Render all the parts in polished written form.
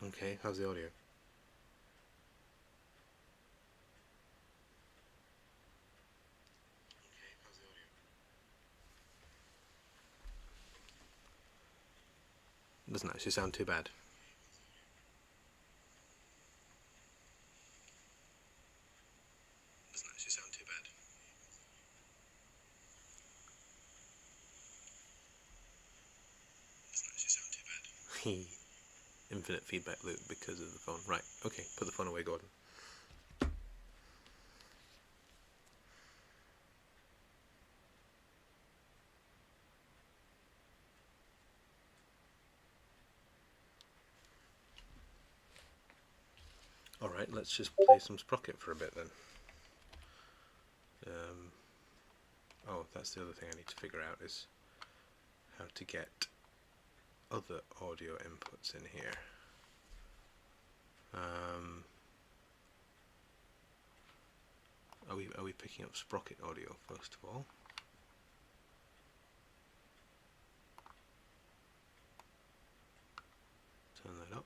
Okay, how's the audio? Doesn't actually sound too bad. Doesn't actually sound too bad. Doesn't actually sound too bad. Infinite feedback loop because of the phone. Right, okay, put the phone away, Gordon. Alright, let's just play some Sprocket for a bit then. Oh, that's the other thing I need to figure out, is how to get other audio inputs in here. Are we picking up Sprocket audio first of all? Turn that up.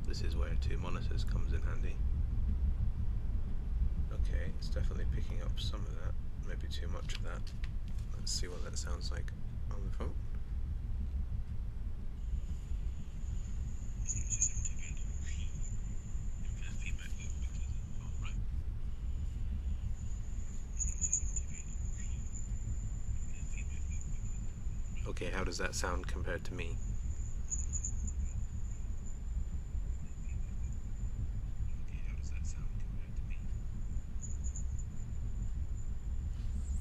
This is where 2 monitors comes in handy. Okay, it's definitely picking up some of that, maybe too much of that. Let's see what that sounds like on the phone. Okay, how does that sound compared to me?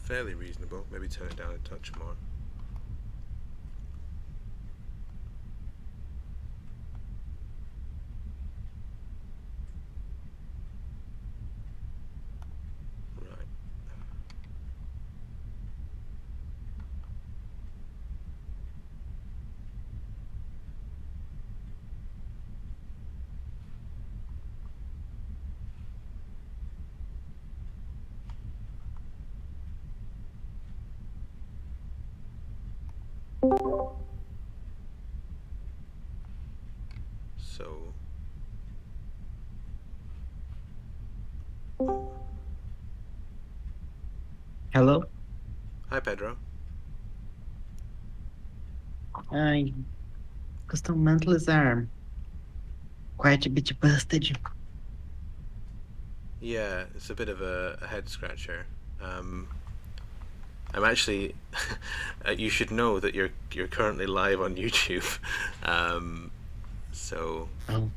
Fairly reasonable. Maybe turn it down a touch more. Right. So Hello? hi Pedro. Ai, custom mantles are quite a bit busted. Yeah, it's a bit of a head scratcher. I'm actually. You should know that you're currently live on YouTube. So, Oh,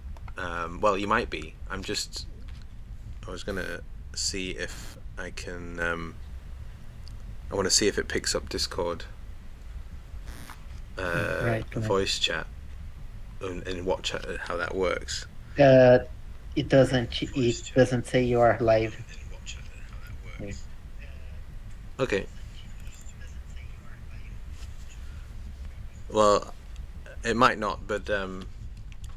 well, you might be. I was gonna see if I can. I want to see if it picks up Discord right. voice chat and watch how that works. Uh, it doesn't say you are live. Here. Okay. Well, it might not, but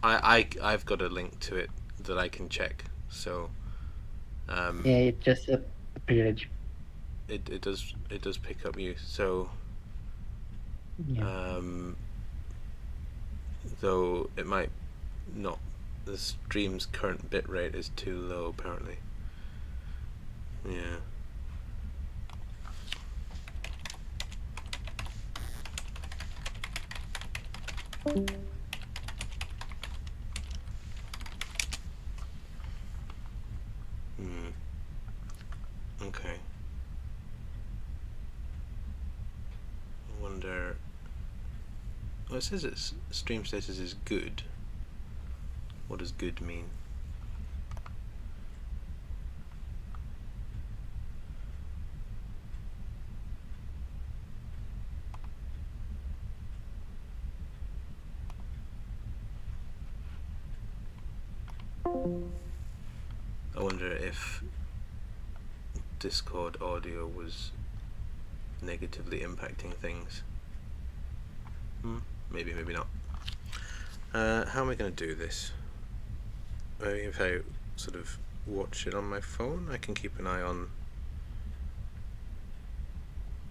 I've got a link to it that I can check. So Yeah, it just appeared. it does pick up you. So Yeah. though it might not. The stream's current bitrate is too low, apparently. Yeah. Okay. I wonder. Well, it says its stream status is good. What does good mean? I wonder if Discord audio was negatively impacting things. Maybe, maybe not. How am I going to do this? Maybe if I sort of watch it on my phone, I can keep an eye on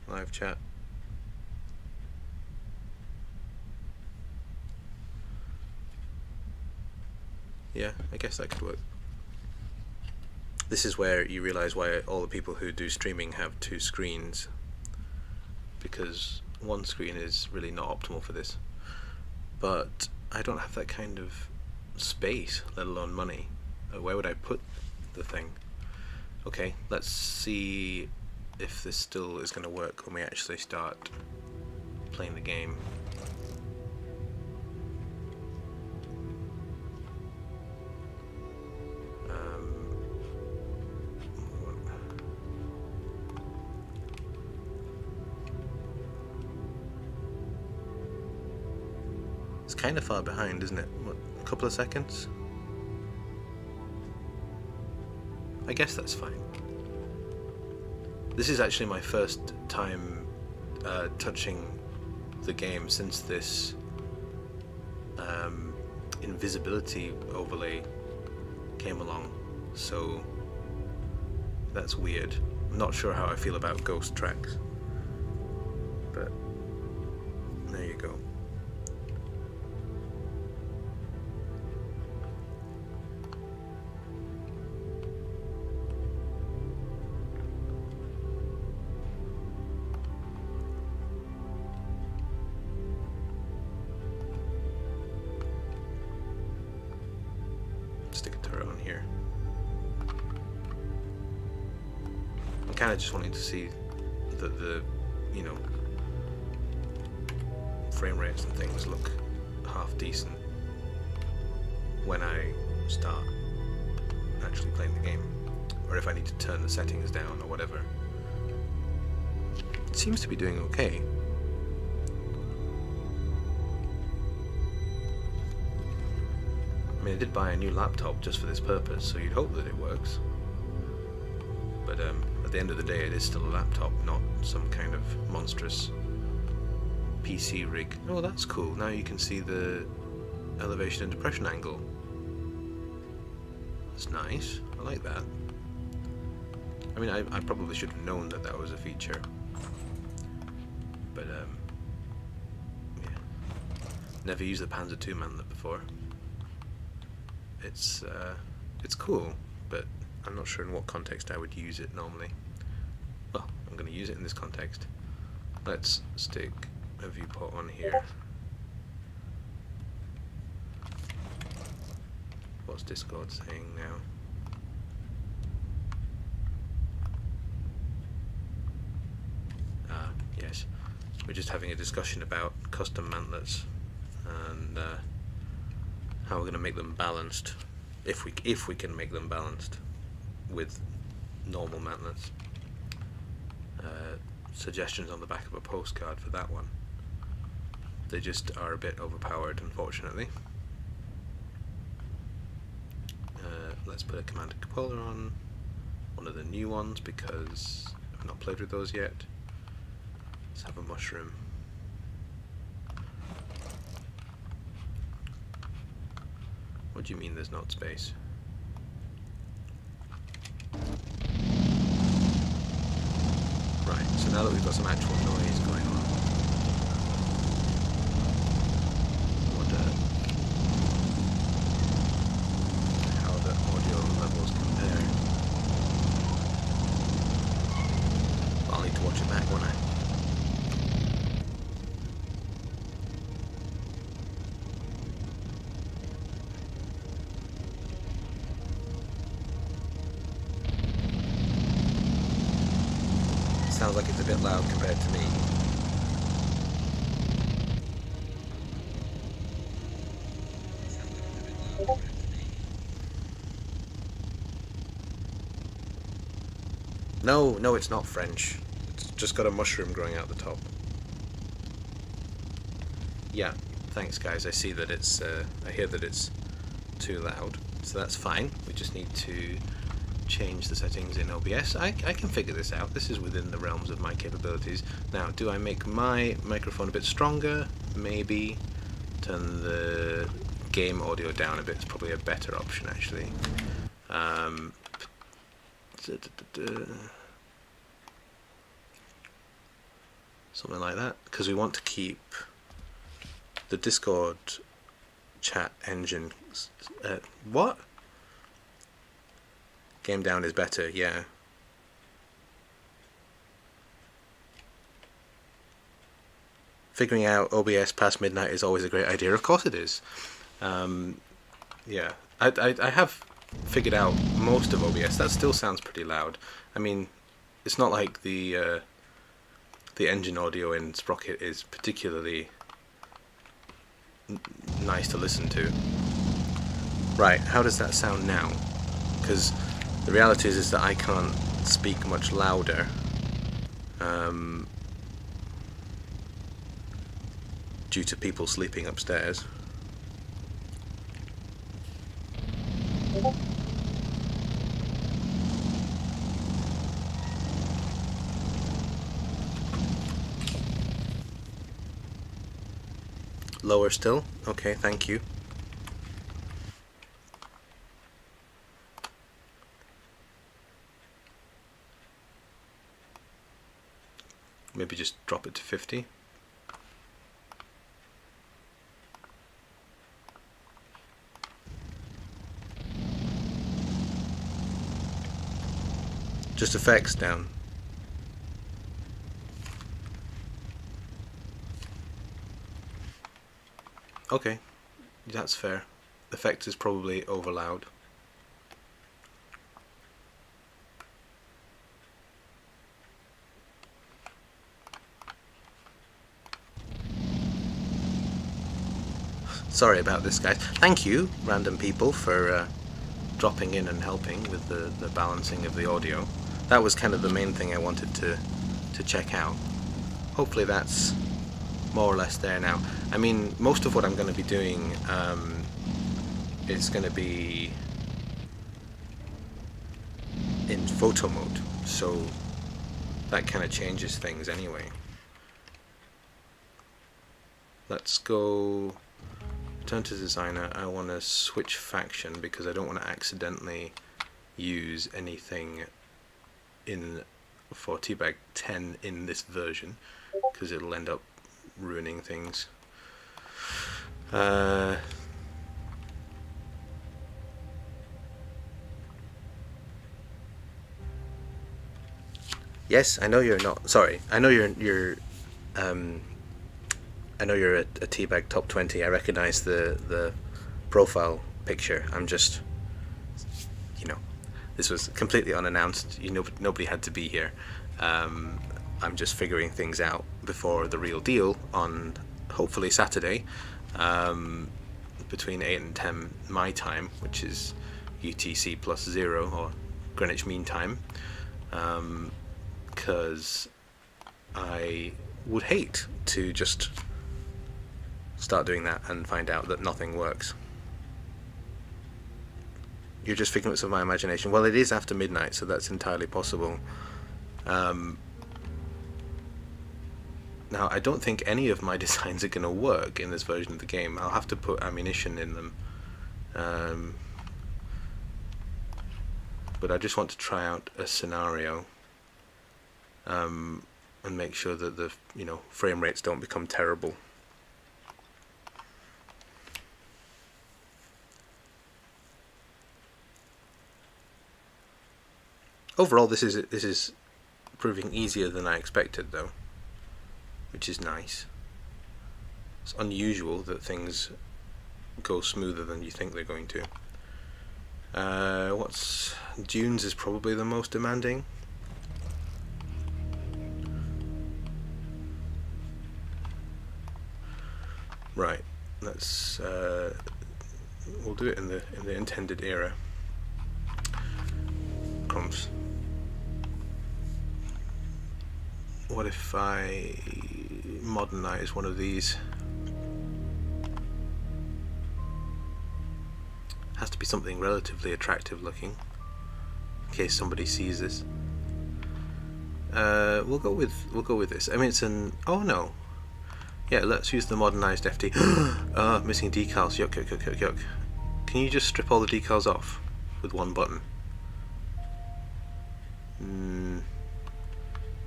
live chat. Yeah, I guess that could work. This is where you realise why all the people who do streaming have two screens, because one screen is really not optimal for this. But I don't have that kind of space, let alone money. Where would I put the thing? Okay, let's see if this still is going to work when we actually start playing the game. It's kind of far behind, isn't it? What, a couple of seconds? I guess that's fine. This is actually my first time touching the game since this invisibility overlay came along, so that's weird. I'm not sure how I feel about ghost tracks, but there you go. Stick a turret on here. I'm kind of just wanting to see that the, you know, frame rates and things look half decent when I start actually playing the game, or if I need to turn the settings down or whatever. It seems to be doing okay. I mean, I did buy a new laptop just for this purpose, so you'd hope that it works. But at the end of the day, it is still a laptop, not some kind of monstrous PC rig. Oh, that's cool. Now you can see the elevation and depression angle. That's nice. I like that. I mean, I probably should have known that that was a feature. But, yeah. Never used the Panzer II manlet before. It's cool, but I'm not sure in what context I would use it normally. Well, I'm going to use it in this context. Let's stick a viewport on here. What's Discord saying now? Ah, yes. We're just having a discussion about custom mantlets and how we're going to make them balanced, if we can make them balanced with normal mantlets. Suggestions on the back of a postcard for that one. They just are a bit overpowered, unfortunately. Let's put a command cupola on, one of the new ones, because I've not played with those yet. Let's have a mushroom. What do you mean there's not space? Right, so now that we've got some actual noise going on, I wonder how the audio levels compare. I'll need to watch it back, won't I? Sounds like it's a bit loud compared to me. No, it's not French. It's just got a mushroom growing out the top. Yeah, thanks guys. I see that it's, I hear that it's too loud. So that's fine. We just need to change the settings in OBS. I can figure this out. This is within the realms of my capabilities. Now, do I make my microphone a bit stronger? Maybe. Turn the game audio down a bit. It's probably a better option, actually. Something like that, because we want to keep the Discord chat engine. What? Game down is better, yeah. Figuring out OBS past midnight is always a great idea. Of course it is. Yeah, I have figured out most of OBS. That still sounds pretty loud. I mean, it's not like the engine audio in Sprocket is particularly nice to listen to. Right, how does that sound now? Because the reality is that I can't speak much louder. Due to people sleeping upstairs. Lower still? Okay, thank you. Maybe just drop it to 50. Just effects down. Okay, that's fair. Effects is probably over loud. Sorry about this, guys. Thank you, random people, for dropping in and helping with the balancing of the audio. That was kind of the main thing I wanted to check out. Hopefully that's more or less there now. I mean, most of what I'm going to be doing is going to be in photo mode, so that kind of changes things anyway. Let's go return to designer. I want to switch faction because I don't want to accidentally use anything for Teabag 10 in this version, because it'll end up ruining things. Yes, I know you're not. Sorry, I know you're. I know you're a Teabag top 20. I recognise the profile picture. I'm just, you know, this was completely unannounced. Nobody had to be here. I'm just figuring things out before the real deal on hopefully Saturday, between 8 and 10 my time, which is UTC plus 0 or Greenwich Mean Time, because I would hate to just start doing that and find out that nothing works. You're just figments of my imagination. Well, it is after midnight, so that's entirely possible. Now, I don't think any of my designs are going to work in this version of the game. I'll have to put ammunition in them. But I just want to try out a scenario and make sure that the frame rates don't become terrible. Overall, this is proving easier than I expected, though, which is nice. It's unusual that things go smoother than you think they're going to. Dunes is probably the most demanding. Right, let's we'll do it in the intended era. Crumbs. What if I modernize one of these? Has to be something relatively attractive looking, in case somebody sees this. We'll go with this. I mean, it's an no. Yeah, let's use the modernized FD. Missing decals. Yuck, yuck, yuck, yuck, yuck. Can you just strip all the decals off with one button?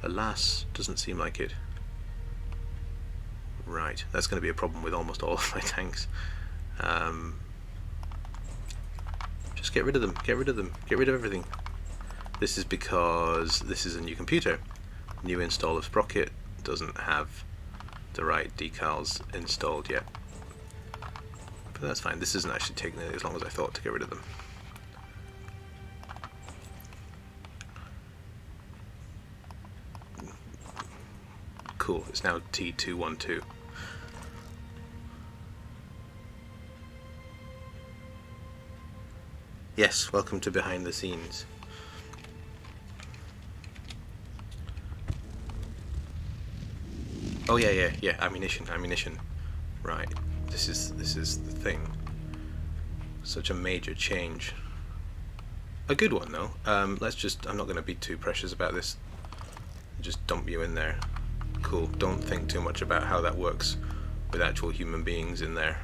Alas, doesn't seem like it. Right, that's going to be a problem with almost all of my tanks. Just get rid of them, get rid of them, get rid of everything. This is because this is a new computer. New install of Sprocket doesn't have the right decals installed yet. But that's fine, this isn't actually taking as long as I thought to get rid of them. Cool, it's now T212. Yes, welcome to behind the scenes. Oh yeah, ammunition. Right, this is the thing. Such a major change. A good one though. I'm not going to be too precious about this. Just dump you in there. Cool. Don't think too much about how that works with actual human beings in there.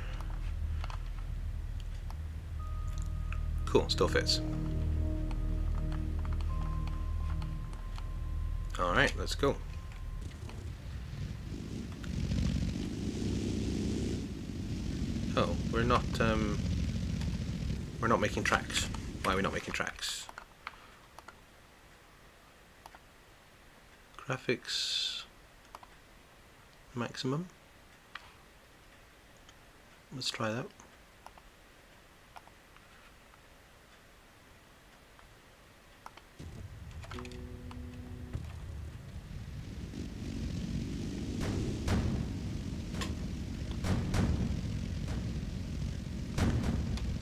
Cool, still fits. Alright, let's go. Oh, we're not making tracks. Why are we not making tracks? Graphics maximum. Let's try that.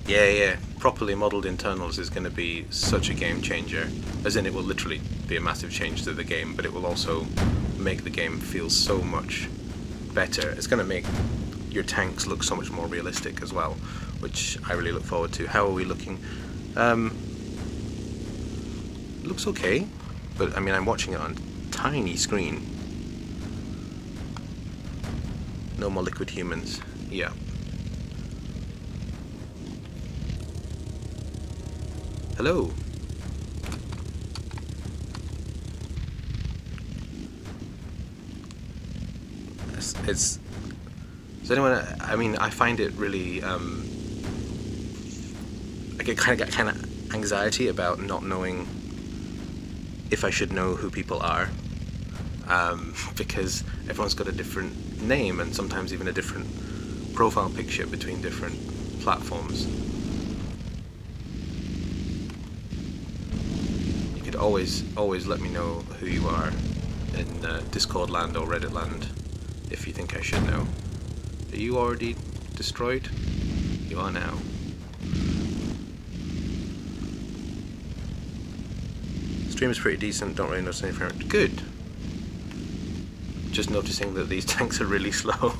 Yeah, properly modelled internals is going to be such a game changer, as in it will literally be a massive change to the game, but it will also make the game feel so much better. It's going to make your tanks look so much more realistic as well, which I really look forward to. How are we looking? Looks okay, but I mean I'm watching it on a tiny screen. No more liquid humans. Yeah. Hello. Does anyone? I mean, I find it really. I get kind of anxiety about not knowing if I should know who people are, because everyone's got a different name and sometimes even a different profile picture between different platforms. Always let me know who you are in Discord land or Reddit land if you think I should know. Are you already destroyed? You are now. Stream is pretty decent, don't really notice anything. Good. Just noticing that these tanks are really slow.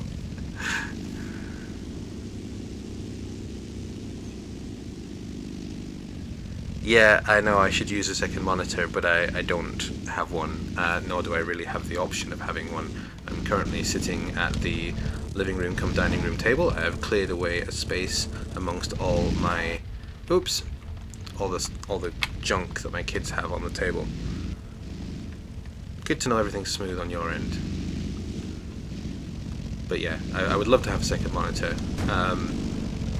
Yeah, I know I should use a second monitor, but I don't have one, nor do I really have the option of having one. I'm currently sitting at the living room cum dining room table. I have cleared away a space amongst all my, all the junk that my kids have on the table. Good to know everything's smooth on your end. But yeah, I would love to have a second monitor.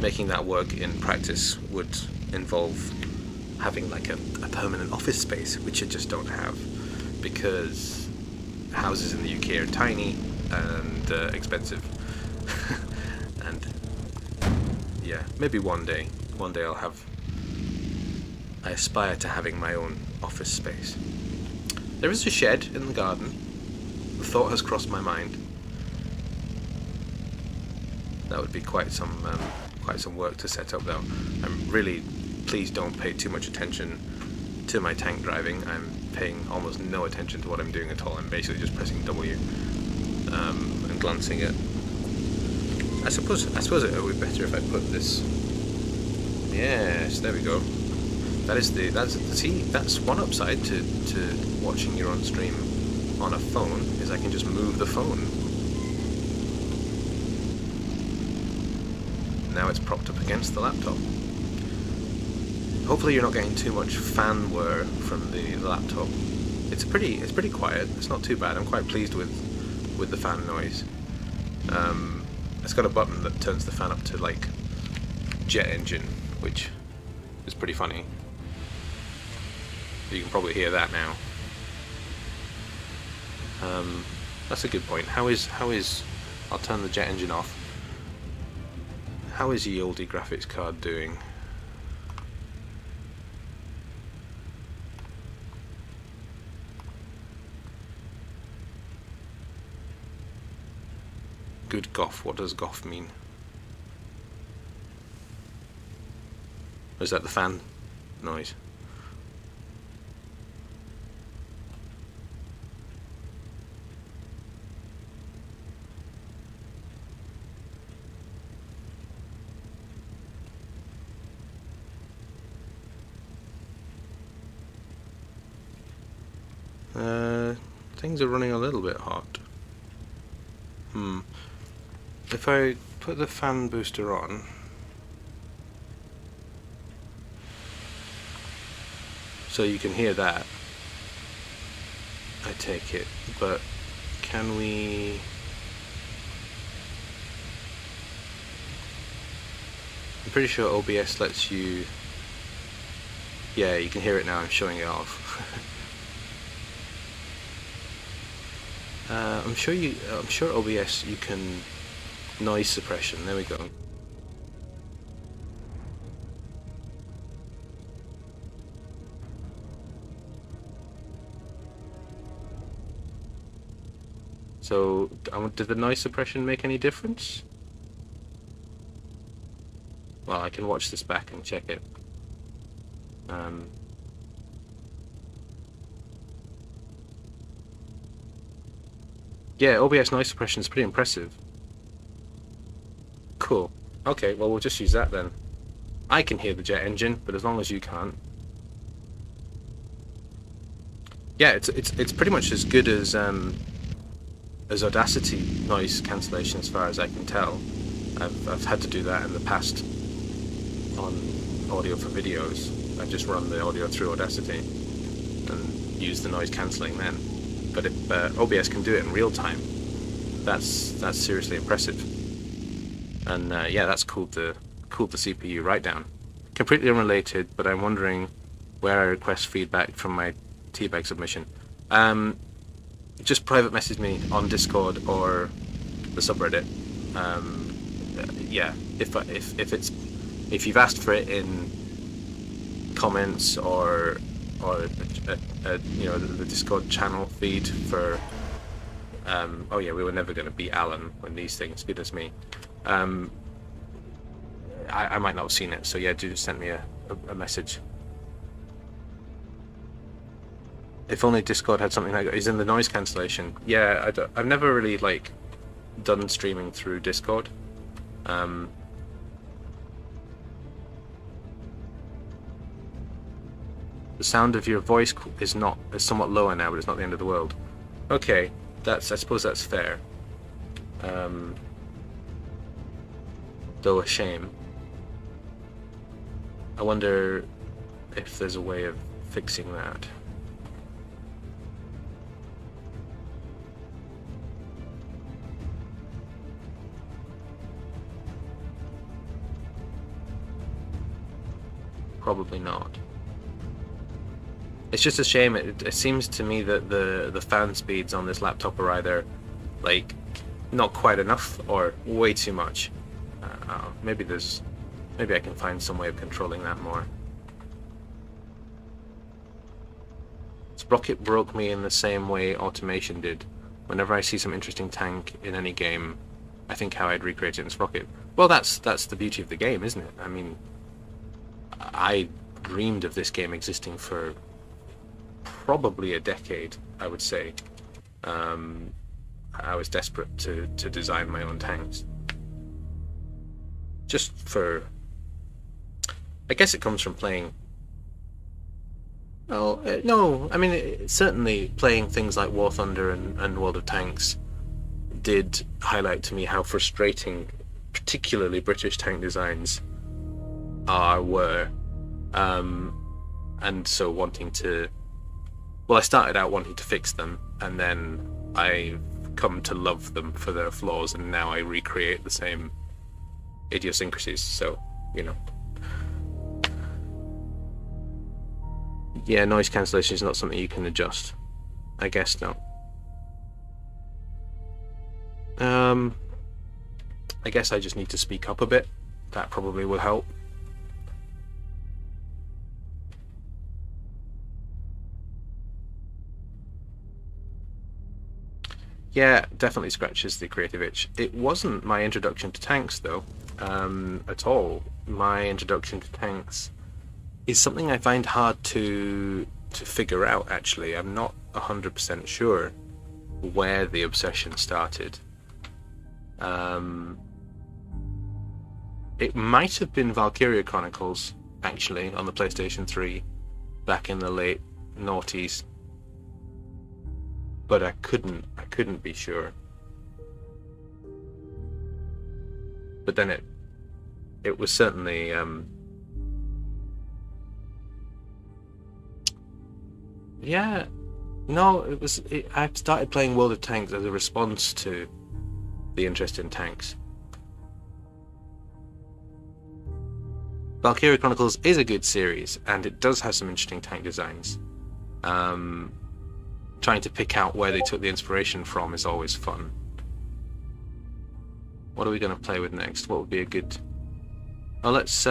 Making that work in practice would involve having like a permanent office space, which I just don't have, because houses in the UK are tiny and expensive. And yeah, maybe one day I aspire to having my own office space. There is a shed in the garden. The thought has crossed my mind. That would be quite some work to set up though. Please don't pay too much attention to my tank driving. I'm paying almost no attention to what I'm doing at all. I'm basically just pressing W and glancing at. I suppose it would be better if I put this. Yes, there we go. That's one upside to watching your own stream on a phone, is I can just move the phone. Now it's propped up against the laptop. Hopefully you're not getting too much fan whir from the laptop. It's pretty quiet. It's not too bad. I'm quite pleased with the fan noise. It's got a button that turns the fan up to like jet engine, which is pretty funny. You can probably hear that now. That's a good point. How is I'll turn the jet engine off. How is ye olde graphics card doing? Good goff. What does goff mean? Is that the fan noise? Things are running a little bit hot. If I put the fan booster on, so you can hear that, I take it, but can we... I'm pretty sure OBS lets you... Yeah, you can hear it now, I'm showing it off. I'm sure OBS you can noise suppression. There we go. So, did the noise suppression make any difference? Well, I can watch this back and check it. Yeah, OBS noise suppression is pretty impressive. Cool. Okay, well we'll just use that then. I can hear the jet engine, but as long as you can't. Yeah, it's pretty much as good as Audacity noise cancellation as far as I can tell. I've had to do that in the past on audio for videos. I just run the audio through Audacity and use the noise cancelling then. But if OBS can do it in real time, that's seriously impressive. And yeah, that's cooled the CPU right down. Completely unrelated, but I'm wondering where I request feedback from my teabag submission. Just private message me on Discord or the subreddit. Yeah, if you've asked for it in comments or you know, the Discord channel feed for oh yeah, we were never going to beat Alan when these things, goodness me. I might not have seen it, so yeah, do send me a message. If only Discord had something like that. Is in the noise cancellation. Yeah, I've never really like done streaming through Discord. The sound of your voice is somewhat lower now, but it's not the end of the world. Okay, I suppose that's fair. Though a shame. I wonder if there's a way of fixing that. Probably not. It's just a shame. It seems to me that the fan speeds on this laptop are either like not quite enough or way too much. Maybe I can find some way of controlling that more. Sprocket broke me in the same way automation did. Whenever I see some interesting tank in any game, I think how I'd recreate it in Sprocket. Well, that's the beauty of the game, isn't it? I mean, I dreamed of this game existing for probably a decade, I would say. I was desperate to design my own tanks. Just for... I guess it comes from playing... Well, no, I mean, certainly playing things like War Thunder and World of Tanks did highlight to me how frustrating particularly British tank designs were. And so wanting to... Well, I started out wanting to fix them, and then I've come to love them for their flaws, and now I recreate the same idiosyncrasies. So you know. Yeah, noise cancellation is not something you can adjust. I guess not. I guess I just need to speak up a bit. That probably will help. Yeah, definitely scratches the creative itch. It wasn't my introduction to tanks, though, at all. My introduction to tanks is something I find hard to figure out, actually. I'm not 100% sure where the obsession started. It might have been Valkyria Chronicles, actually, on the PlayStation 3 back in the late noughties, but I couldn't be sure. But then it was certainly yeah, no, I started playing World of Tanks as a response to the interest in tanks. Valkyria Chronicles is a good series, and it does have some interesting tank designs. Trying to pick out where they took the inspiration from is always fun. What are we going to play with next? What would be a good... Oh, let's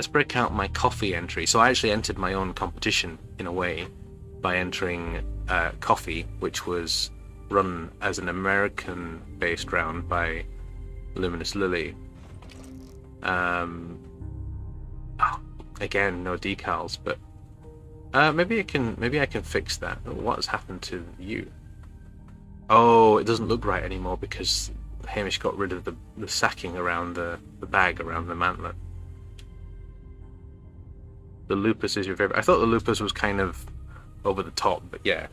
break out my coffee entry. So I actually entered my own competition, in a way, by entering Coffee, which was run as an American-based round by Luminous Lily. Again, no decals, but maybe I can fix that. What has happened to you? Oh, it doesn't look right anymore because Hamish got rid of the sacking around the bag around the mantlet. The lupus is your favorite. I thought the lupus was kind of over the top, but yeah,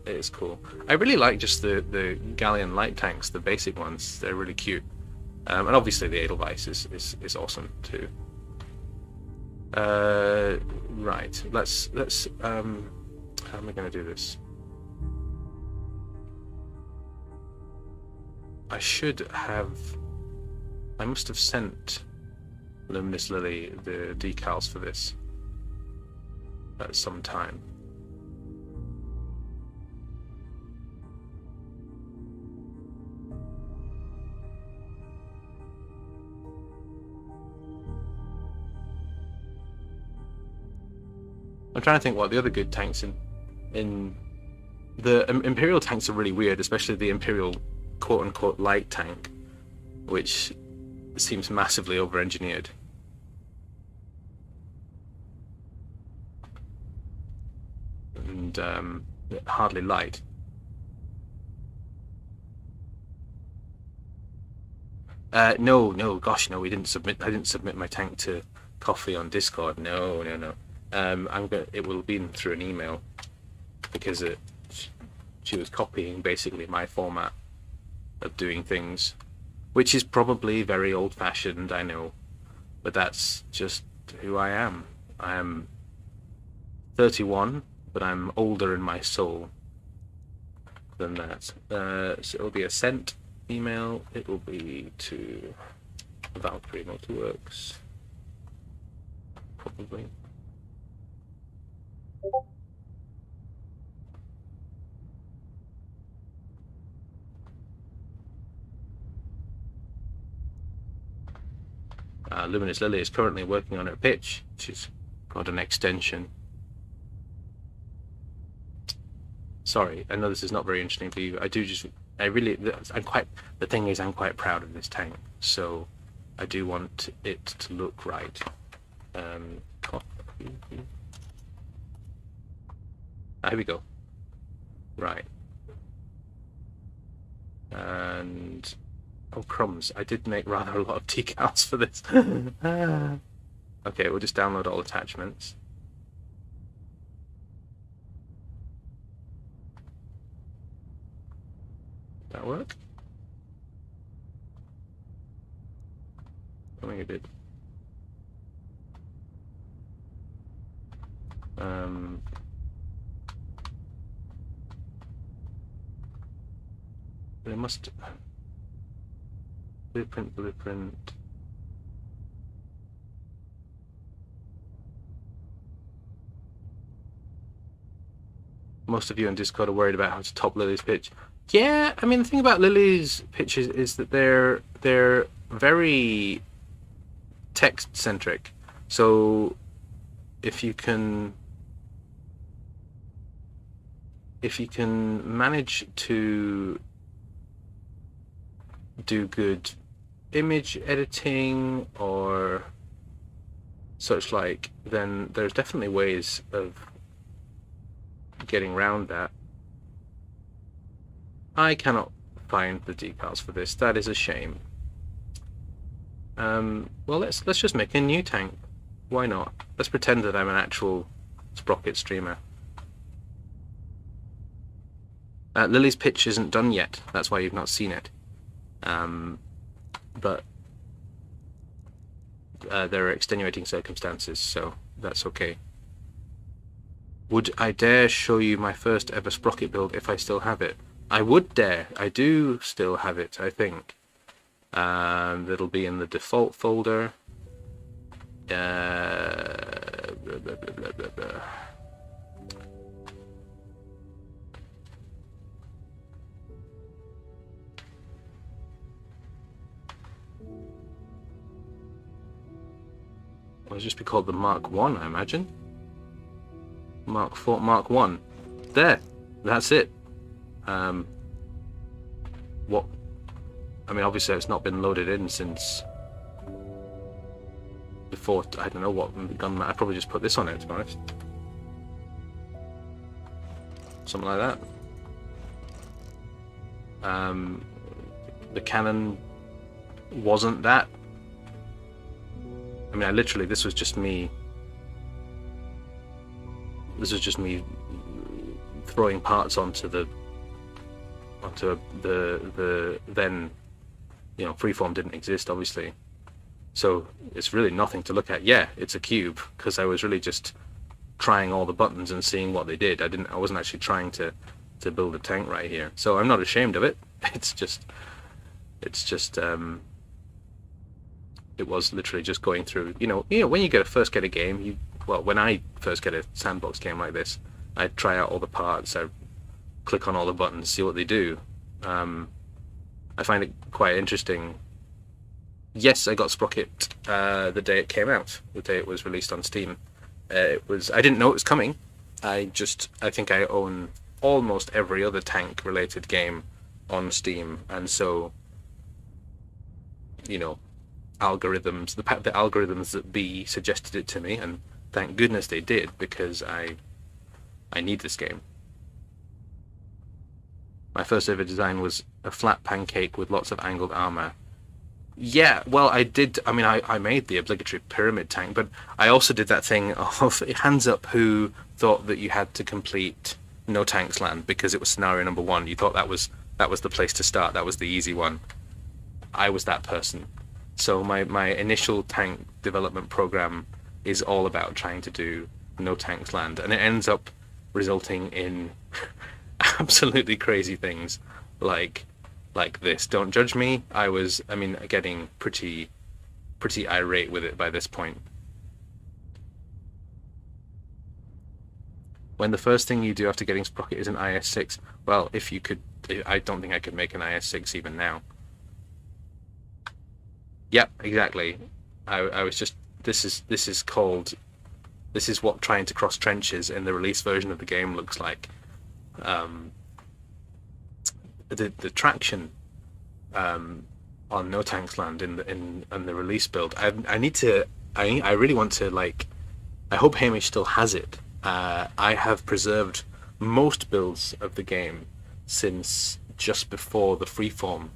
it is cool. I really like just the Galleon light tanks, the basic ones. They're really cute. And obviously the Edelweiss is awesome too. Right, let's how am I going to do this? I must have sent Luminous Lily the decals for this at some time. I'm trying to think what the other good tanks in the Imperial tanks are really weird, especially the Imperial quote-unquote light tank, which seems massively over-engineered. And hardly light. No, gosh, no, we didn't submit. I didn't submit my tank to Coffee on Discord. No. It will be through an email because she was copying basically my format of doing things, which is probably very old-fashioned, I know, but that's just who I am. I am 31, but I'm older in my soul than that. So it'll be a sent email. It will be to Valkyrie Motorworks, probably. Luminous Lily is currently working on her pitch. She's got an extension. Sorry, I know this is not very interesting for you. The thing is, I'm quite proud of this tank, so I do want it to look right. Here we go. Right. And oh crumbs! I did make rather a lot of decals for this. Okay, we'll just download all attachments. Did that work? I think it did. There must blueprint. most of you on Discord are worried about how to top Lily's pitch. Yeah, I mean the thing about Lily's pitches is that they're very text centric. So if you can manage to do good image editing or such like, then there's definitely ways of getting around that. I cannot find the decals for this. That is a shame. Well, let's just make a new tank. Why not? Let's pretend that I'm an actual Sprocket streamer. Lily's pitch isn't done yet. That's why you've not seen it. But there are extenuating circumstances, so that's okay. Would I dare show you my first ever Sprocket build if I still have it? I would dare. I do still have it, I think. It'll be in the default folder. Blah, blah, blah, blah, blah. It'll just be called the Mark 1, I imagine. Mark 4, Mark 1. There. That's it. What? I mean, obviously it's not been loaded in since before. I don't know what gun. I probably just put this on it, to be honest. Something like that. The cannon wasn't that. I mean, this was just me. This was just me throwing parts onto the then, you know, freeform didn't exist, obviously. So it's really nothing to look at. Yeah, it's a cube, because I was really just trying all the buttons and seeing what they did. I wasn't actually trying to build a tank right here. So I'm not ashamed of it. It was literally just going through, you know, when you first get a game, when I first get a sandbox game like this, I try out all the parts, I click on all the buttons, see what they do. I find it quite interesting. Yes, I got Sprocket the day it came out, the day it was released on Steam. I didn't know it was coming. I think I own almost every other tank related game on Steam, and so, you know, algorithms, the algorithms that be suggested it to me, and thank goodness they did, because I need this game. My first ever design was a flat pancake with lots of angled armor. Yeah, well, I did. I mean, I made the obligatory pyramid tank, but I also did that thing of hands up who thought that you had to complete No Tanks Land because it was scenario number 1. You thought that was the place to start. That was the easy one. I was that person. So my initial tank development program is all about trying to do No Tanks Land, and it ends up resulting in absolutely crazy things like this. Don't judge me. I mean, getting pretty irate with it by this point. When the first thing you do after getting Sprocket is an IS-6, well, if you could, I don't think I could make an IS-6 even now. Yep, exactly. I was just, this is what trying to cross trenches in the release version of the game looks like. The traction on No Tanks Land in the release build, I really want to, like, I hope Hamish still has it. I have preserved most builds of the game since just before the freeform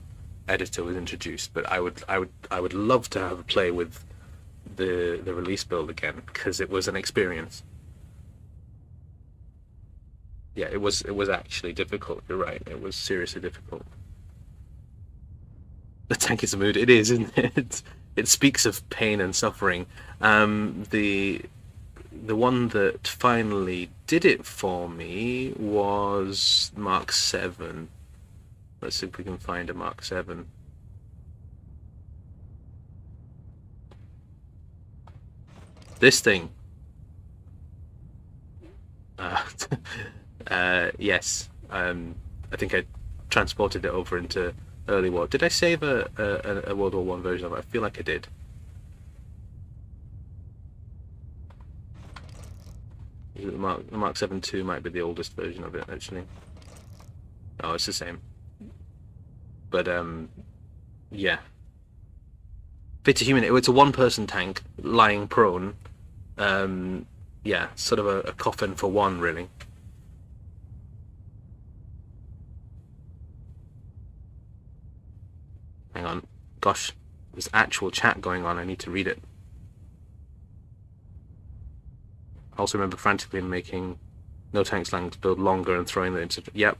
editor was introduced, but I would love to have a play with the release build again, because it was an experience. Yeah, it was actually difficult. You're right. It was seriously difficult. The tank is a mood. It is, isn't it? It speaks of pain and suffering. The one that finally did it for me was Mark 7. Let's see if we can find a Mark 7. This thing. Yes. I think I transported it over into early war. Did I save a World War One version of it? I feel like I did. The Mark 7 II might be the oldest version of it, actually. Oh, it's the same. But yeah. Fit to Human. It's a one-person tank lying prone. Yeah, sort of a coffin for one, really. Hang on. Gosh, there's actual chat going on. I need to read it. I also remember frantically making No Tanks Land build longer and throwing them into... Yep.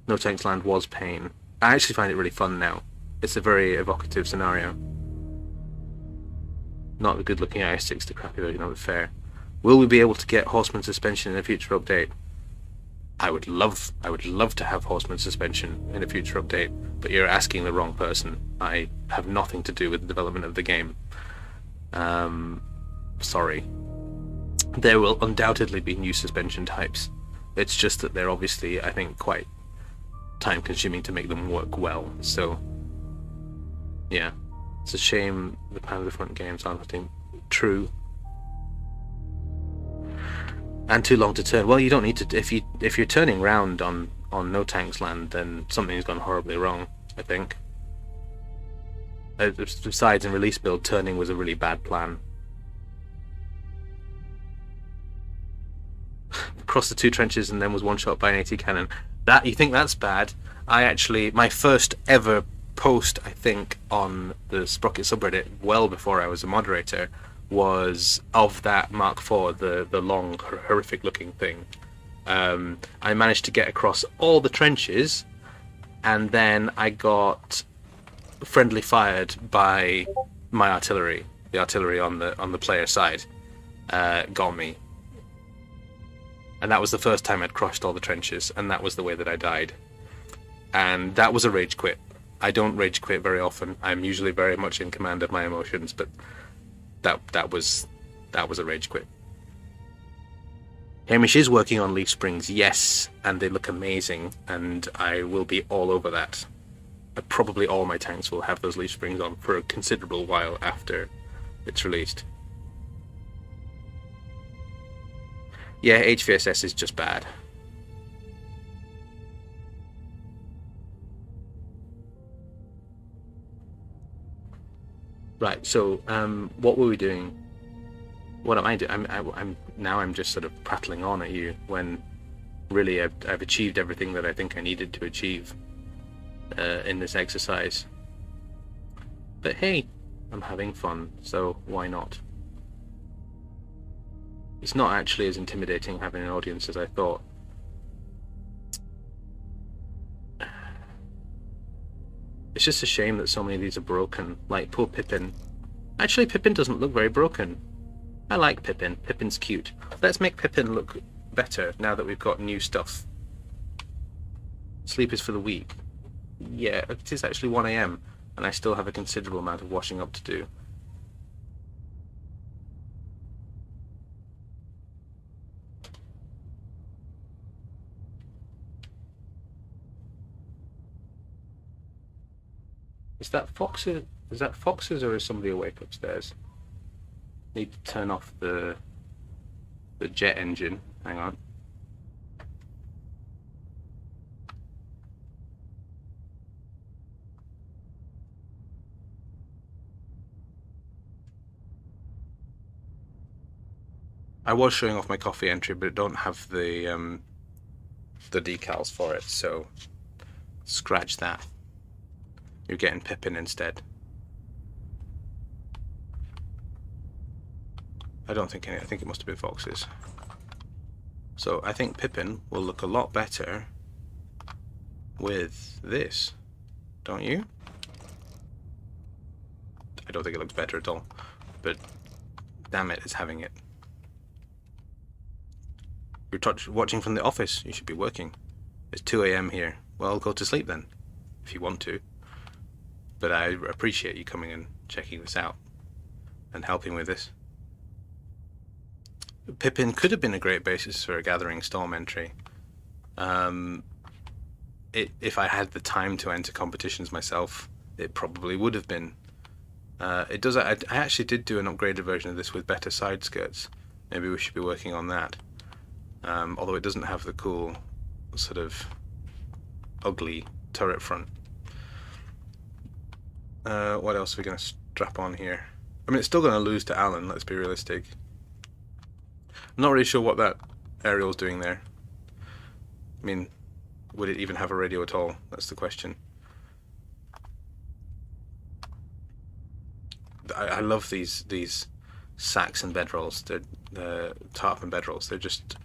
No Tanks Land was pain. I actually find it really fun now. It's a very evocative scenario. Not the good-looking IS-6, the crappy version of it, fair. Will we be able to get Horseman suspension in a future update? I would love to have Horseman suspension in a future update, but you're asking the wrong person. I have nothing to do with the development of the game. Sorry. There will undoubtedly be new suspension types. It's just that they're obviously, I think, quite time-consuming to make them work well. So, yeah, it's a shame the Panzer Front games aren't true. And too long to turn. Well, you don't need to. If you're turning round on No Tanks Land, then something's gone horribly wrong, I think. Besides, in release build, turning was a really bad plan. Crossed the two trenches and then was one shot by an AT cannon. That, you think that's bad? My first ever post, I think, on the Sprocket subreddit, well before I was a moderator, was of that Mark IV, the long, horrific-looking thing. I managed to get across all the trenches, and then I got friendly fired by my artillery. The artillery on the player side got me. And that was the first time I'd crossed all the trenches, and that was the way that I died. And that was a rage quit. I don't rage quit very often. I'm usually very much in command of my emotions, but that was a rage quit. Hamish is working on leaf springs, yes, and they look amazing, and I will be all over that. Probably all my tanks will have those leaf springs on for a considerable while after it's released. Yeah, HVSS is just bad. Right, so what were we doing? What am I doing? I'm just sort of prattling on at you when really I've achieved everything that I think I needed to achieve in this exercise. But hey, I'm having fun, so why not? It's not actually as intimidating having an audience as I thought. It's just a shame that so many of these are broken, like poor Pippin. Actually, Pippin doesn't look very broken. I like Pippin. Pippin's cute. Let's make Pippin look better now that we've got new stuff. Sleep is for the weak. Yeah, it is actually 1 AM, and I still have a considerable amount of washing up to do. Is that Fox's or is somebody awake upstairs? Need to turn off the jet engine. Hang on. I was showing off my coffee entry, but it don't have the decals for it, so scratch that. You're getting Pippin instead. I think it must have been Fox's. So I think Pippin will look a lot better with this, don't you? I don't think it looks better at all, but damn it, it's having it. You're watching from the office, you should be working. It's 2 AM here. Well, go to sleep then, if you want to. But I appreciate you coming and checking this out and helping with this. Pippin could have been a great basis for a gathering storm entry. If I had the time to enter competitions myself, it probably would have been. It does. I actually did do an upgraded version of this with better side skirts. Maybe we should be working on that. Although it doesn't have the cool sort of ugly turret front. What else are we going to strap on here? I mean, it's still going to lose to Alan, let's be realistic. I'm not really sure what that aerial's doing there. I mean, would it even have a radio at all? That's the question. I love these sacks and bedrolls. The tarp and bedrolls. They're just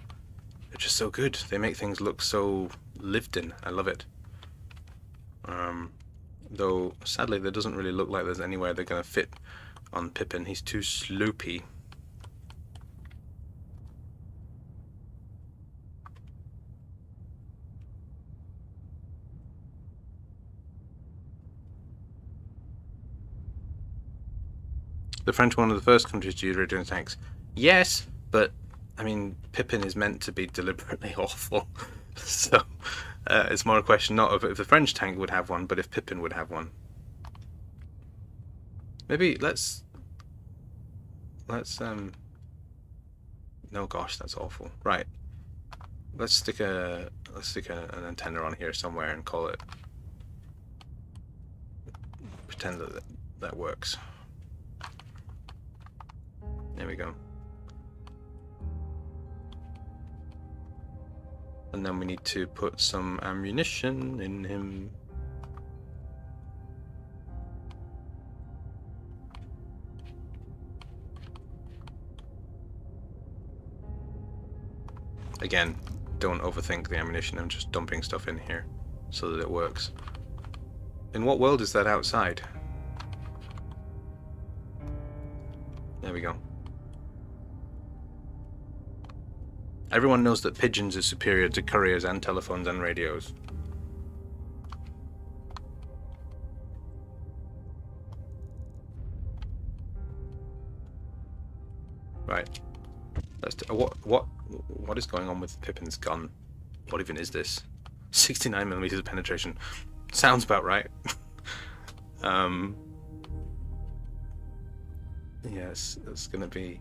so good. They make things look so lived in. I love it. Though sadly, there doesn't really look like there's anywhere they're going to fit on Pippin. He's too sloopy. The French were one of the first countries to use radio tanks. Yes, but I mean, Pippin is meant to be deliberately awful. So it's more a question not of if the French tank would have one, but if Pippin would have one. Maybe let's no, gosh, that's awful. Right, let's stick an antenna on here somewhere and call it. Pretend that works. There we go. And then we need to put some ammunition in him. Again, don't overthink the ammunition. I'm just dumping stuff in here so that it works. In what world is that outside? There we go. Everyone knows that pigeons are superior to couriers and telephones and radios. Right. What is going on with Pippin's gun? What even is this? 69mm of penetration. Sounds about right. Yes, that's gonna be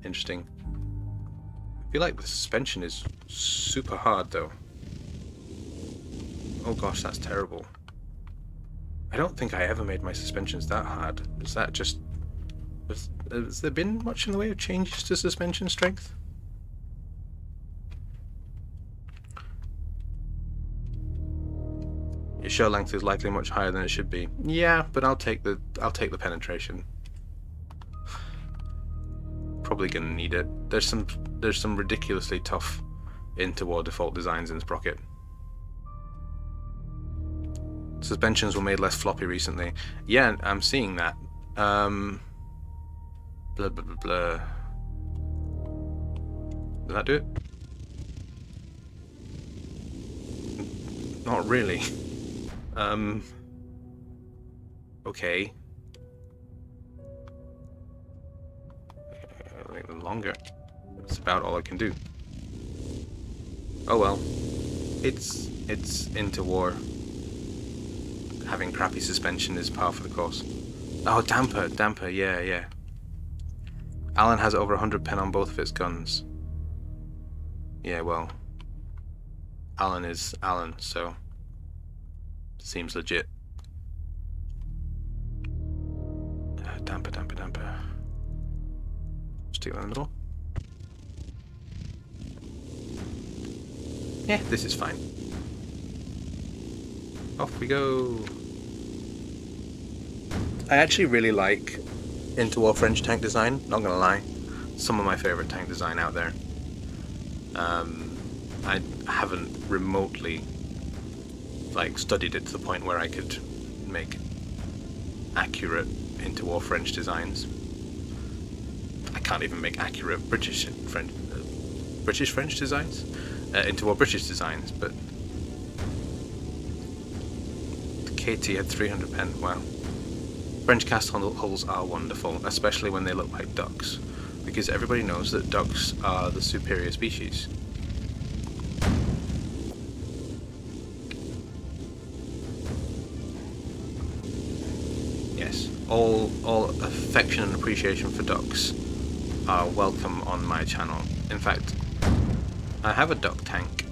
interesting. I feel like the suspension is super hard though. Oh gosh, that's terrible. I don't think I ever made my suspensions that hard. Is that just... Has there been much in the way of changes to suspension strength? Your shell length is likely much higher than it should be. Yeah, but I'll take the penetration. Probably gonna need it. There's some ridiculously tough interwar default designs in Sprocket. Suspensions were made less floppy recently. Yeah, I'm seeing that. Blah blah blah blah. Did that do it? Not really. Okay. A little longer. That's about all I can do. Oh well. It's interwar. Having crappy suspension is par for the course. Oh, damper, yeah. Alan has over 100 pen on both of its guns. Yeah, well, Alan is Alan, so seems legit. Damper. Stick that in the middle. Yeah, this is fine. Off we go. I actually really like interwar French tank design, not gonna lie. Some of my favourite tank design out there. I haven't remotely studied it to the point where I could make accurate interwar French designs. I can't even make accurate British French designs? Interwar British designs, but the KT had 300 pen, wow. French cast hulls are wonderful, especially when they look like ducks. because everybody knows that ducks are the superior species. Yes, all affection and appreciation for ducks are welcome on my channel. In fact, I have a duck tank,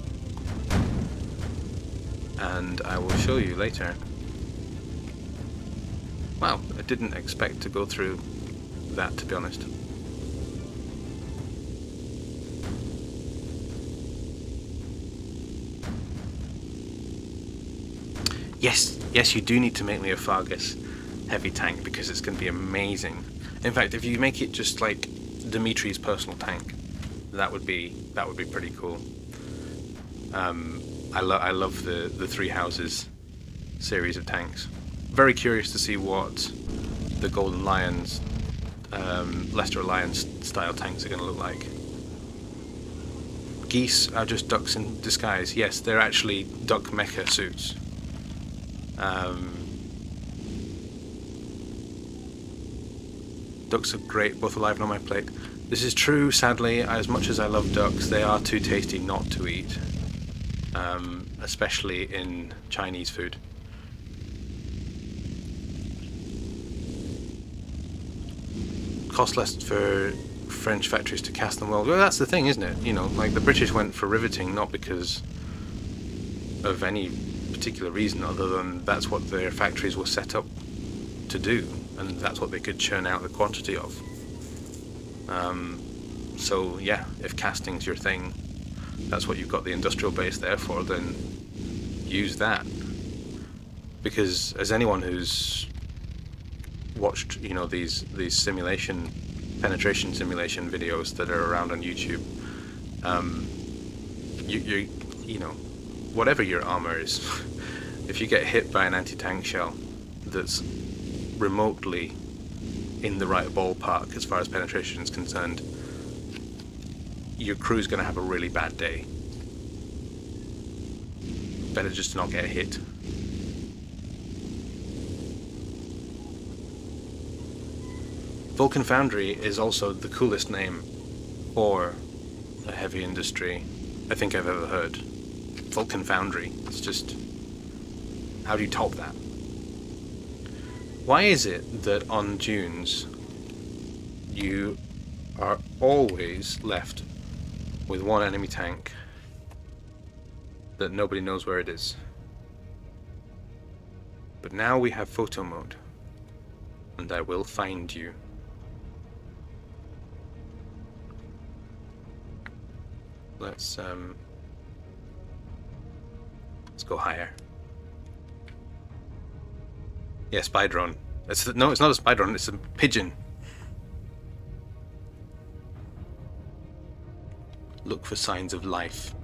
and I will show you later. Wow, I didn't expect to go through that, to be honest. Yes, you do need to make me a Fargus heavy tank, because it's going to be amazing. In fact, if you make it just like Dimitri's personal tank, that would be pretty cool. I love the Three Houses series of tanks. Very curious to see what the Golden Lions, Leicester Alliance style tanks are going to look like. Geese are just ducks in disguise. Yes, they're actually duck mecha suits. Ducks are great, both alive and on my plate. This is true, sadly. As much as I love ducks, they are too tasty not to eat, especially in Chinese food. Cost less for French factories to cast them well. Well, that's the thing, isn't it? You know, like the British went for riveting not because of any particular reason other than that's what their factories were set up to do, and that's what they could churn out the quantity of. So yeah, if casting's your thing, that's what you've got the industrial base there for, then use that. Because as anyone who's watched, you know, these penetration simulation videos that are around on YouTube, you know, whatever your armor is, if you get hit by an anti-tank shell that's remotely in the right ballpark as far as penetration is concerned, your crew's going to have a really bad day. Better just to not get hit. Vulcan Foundry is also the coolest name for a heavy industry I think I've ever heard. Vulcan Foundry. It's just... how do you top that? Why is it that on dunes you are always left with one enemy tank that nobody knows where it is? But now we have photo mode, and I will find you. Let's go higher. Yeah, spy drone. No, it's not a spy drone, it's a pigeon. Look for signs of life.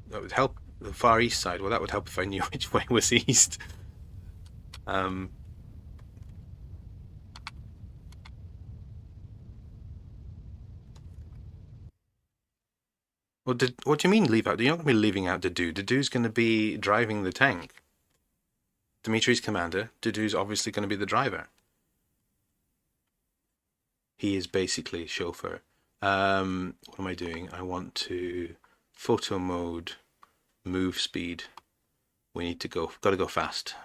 That would help. The far east side. Well, that would help if I knew which way was east. Well, what do you mean leave out? You're not going to be leaving out Dedu. Dedu's going to be driving the tank. Dimitri's commander. Dedu's obviously going to be the driver. He is basically chauffeur. What am I doing? I want to photo mode, move speed. We need to go. Got to go fast.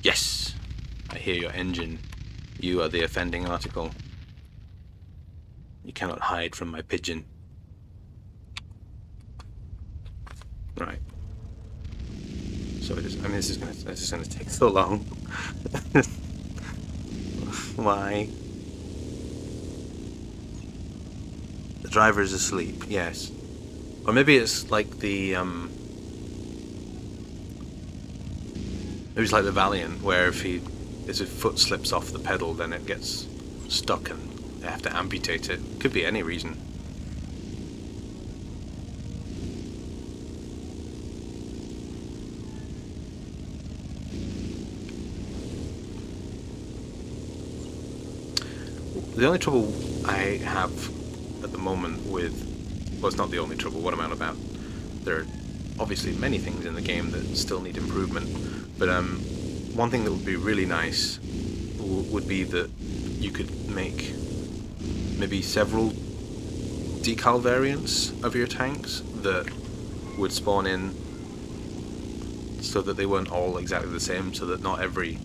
Yes! I hear your engine. You are the offending article. You cannot hide from my pigeon. Right. So it is. I mean, this is gonna take so long. Why? The driver's asleep. Yes. Or maybe it's like the maybe it's like the Valiant, where if his foot slips off the pedal, then it gets stuck and they have to amputate it. Could be any reason. The only trouble I have at the moment with, well, it's not the only trouble, what am I on about? There are obviously many things in the game that still need improvement, but one thing that would be really nice would be that you could make maybe several decal variants of your tanks that would spawn in so that they weren't all exactly the same, so that not every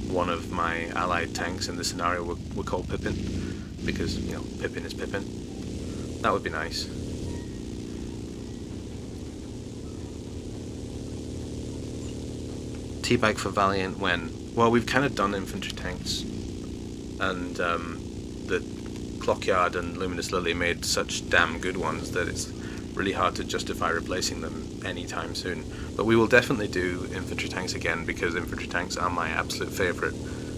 one of my allied tanks in this scenario were called Pippin, because, you know, Pippin is Pippin. That would be nice. Teabag for Valiant when? Well, we've kind of done infantry tanks, and the Clockyard and Luminous Lily made such damn good ones that it's really hard to justify replacing them anytime soon. But we will definitely do infantry tanks again, because infantry tanks are my absolute favourite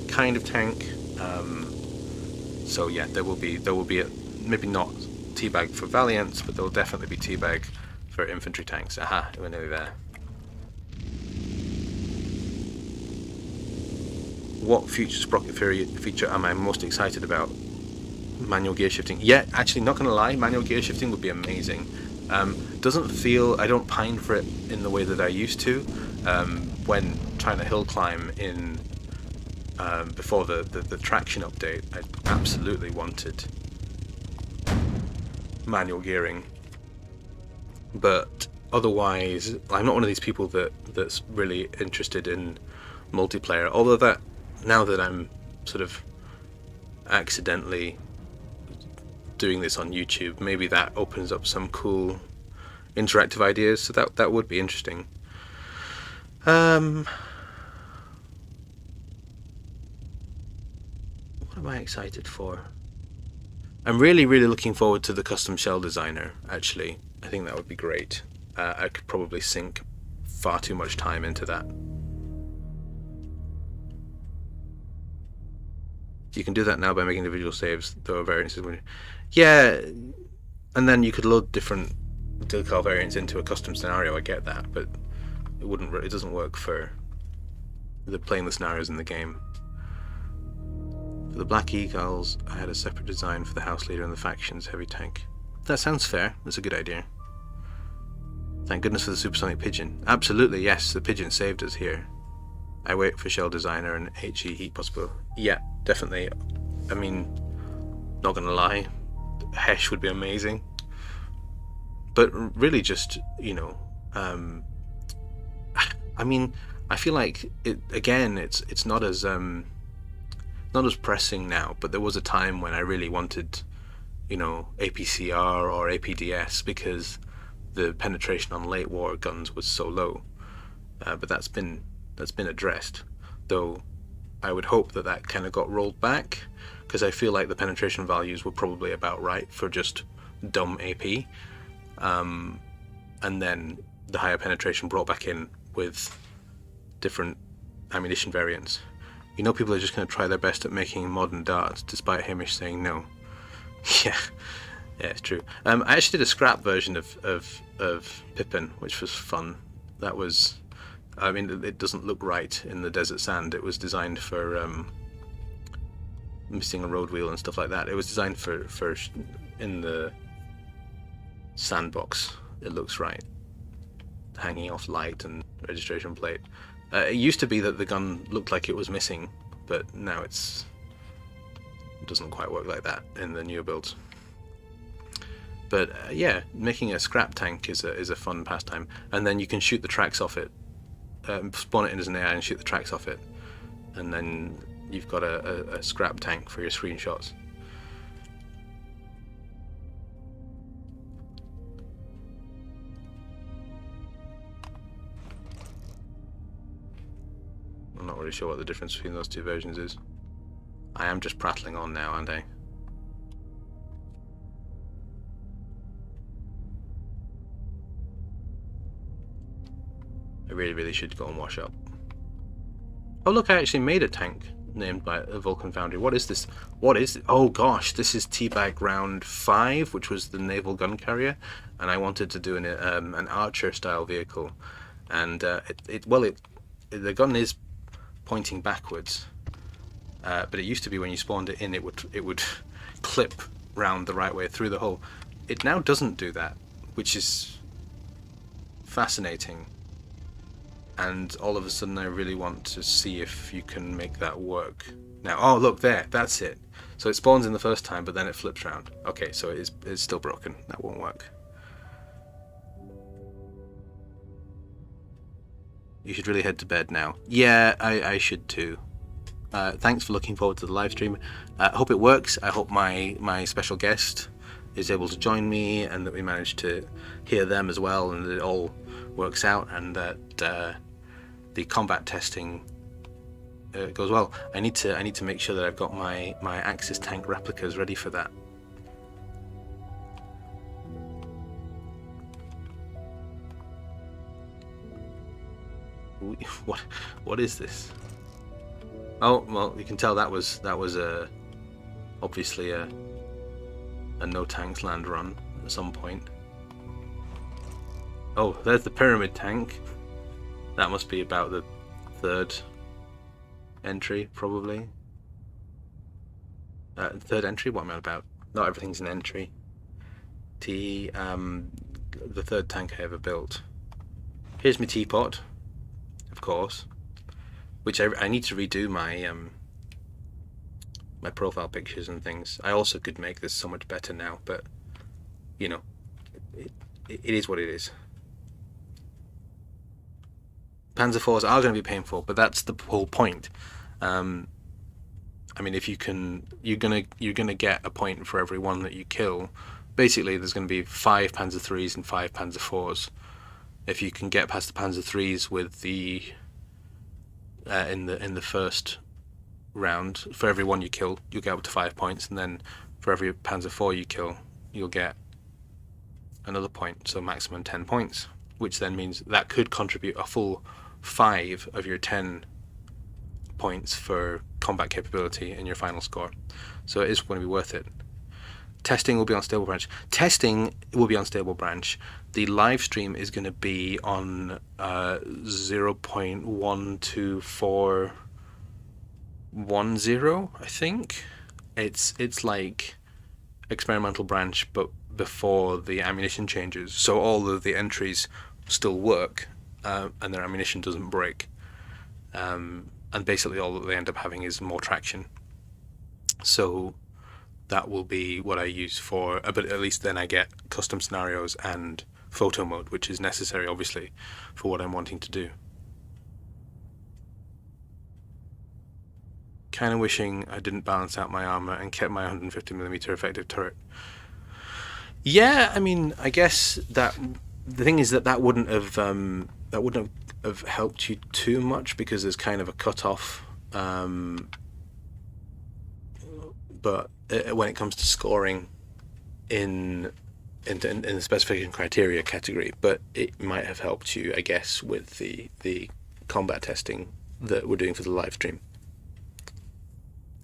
kind of tank. So yeah, there will be maybe not Teabag for Valiants, but there will definitely be Teabag for infantry tanks. Aha, we're nearly there. What future Sprocket feature am I most excited about? Manual gear shifting. Yeah, actually, not gonna lie, manual gear shifting would be amazing. Doesn't feel, I don't pine for it in the way that I used to when trying to hill climb in before the traction update. I absolutely wanted manual gearing, but otherwise I'm not one of these people that's really interested in multiplayer, although that now that I'm sort of accidentally doing this on YouTube, maybe that opens up some cool interactive ideas, so that would be interesting. What am I excited for? I'm really looking forward to the custom shell designer, actually. I think that would be great. I could probably sink far too much time into that. You can do that now by making individual saves, though variances. Yeah, and then you could load different decal variants into a custom scenario. I get that, but it doesn't work for playing the scenarios in the game. For the Black Eagles, I had a separate design for the house leader and the faction's heavy tank. That sounds fair. That's a good idea. Thank goodness for the supersonic pigeon. Absolutely, yes. The pigeon saved us here. I wait for shell designer and HE heat possible. Yeah, definitely. I mean, not gonna lie, Hesh would be amazing. But really, just, you know, I mean, I feel like it's not as pressing now. But there was a time when I really wanted, you know, APCR or APDS because the penetration on late war guns was so low. But that's been addressed, though I would hope that kind of got rolled back, because I feel like the penetration values were probably about right for just dumb AP, and then the higher penetration brought back in with different ammunition variants. You know, people are just going to try their best at making modern darts, despite Hamish saying no. Yeah, it's true. I actually did a scrap version of Pippin, which was fun. That was, I mean, it doesn't look right in the desert sand. It was designed for missing a road wheel and stuff like that. It was designed for in the sandbox. It looks right, hanging off light and registration plate. It used to be that the gun looked like it was missing, but now it doesn't quite work like that in the newer builds. But yeah, making a scrap tank is a fun pastime, and then you can shoot the tracks off it. Spawn it in as an AI and shoot the tracks off it, and then you've got a scrap tank for your screenshots. I'm not really sure what the difference between those two versions is. I am just prattling on now, aren't I? I really should go and wash up. Oh look, I actually made a tank named by a Vulcan Foundry. What is this? What is it? Oh gosh, this is Teabag Round 5, which was the naval gun carrier, and I wanted to do an Archer style vehicle, and the gun is pointing backwards, but it used to be when you spawned it in, it would clip round the right way through the hole. It now doesn't do that, which is fascinating. And all of a sudden I really want to see if you can make that work. Now, oh look there, that's it. So it spawns in the first time, but then it flips round. Okay, so it's still broken. That won't work. You should really head to bed now. Yeah, I should too. Thanks for looking forward to the live stream. I hope it works. I hope my special guest is able to join me, and that we manage to hear them as well, and that it all works out, and that the combat testing goes well. I need to make sure that I've got my Axis tank replicas ready for that. What is this? Oh well, you can tell that was obviously a no tanks land run at some point. Oh, there's the pyramid tank. That must be about the third entry, probably. Third entry? What am I about? Not everything's an entry. The third tank I ever built. Here's my teapot, of course, which I need to redo my my profile pictures and things. I also could make this so much better now, but you know, it is what it is. Panzer IVs are going to be painful, but that's the whole point. I mean, if you can, you're gonna get a point for every one that you kill. Basically, there's going to be 5 Panzer IIIs and 5 Panzer IVs. If you can get past the Panzer IIIs with the in the first round, for every one you kill, you'll get up to 5 points, and then for every Panzer IV you kill, you'll get another point, so maximum 10 points, which then means that could contribute a full 5 of your 10 points for combat capability in your final score. So it is going to be worth it. Testing will be on Stable Branch. Testing will be on Stable Branch. The live stream is going to be on 0.12410, I think. It's like Experimental Branch, but before the ammunition changes. So all of the entries still work, and their ammunition doesn't break. And basically all that they end up having is more traction. So that will be what I use for, but at least then I get custom scenarios and photo mode, which is necessary obviously for what I'm wanting to do. Kind of wishing I didn't balance out my armor and kept my 150mm effective turret. Yeah, I mean, I guess that the thing is that wouldn't have helped you too much, because there's kind of a cutoff. But when it comes to scoring in the specification criteria category, but it might have helped you, I guess, with the combat testing that we're doing for the live stream.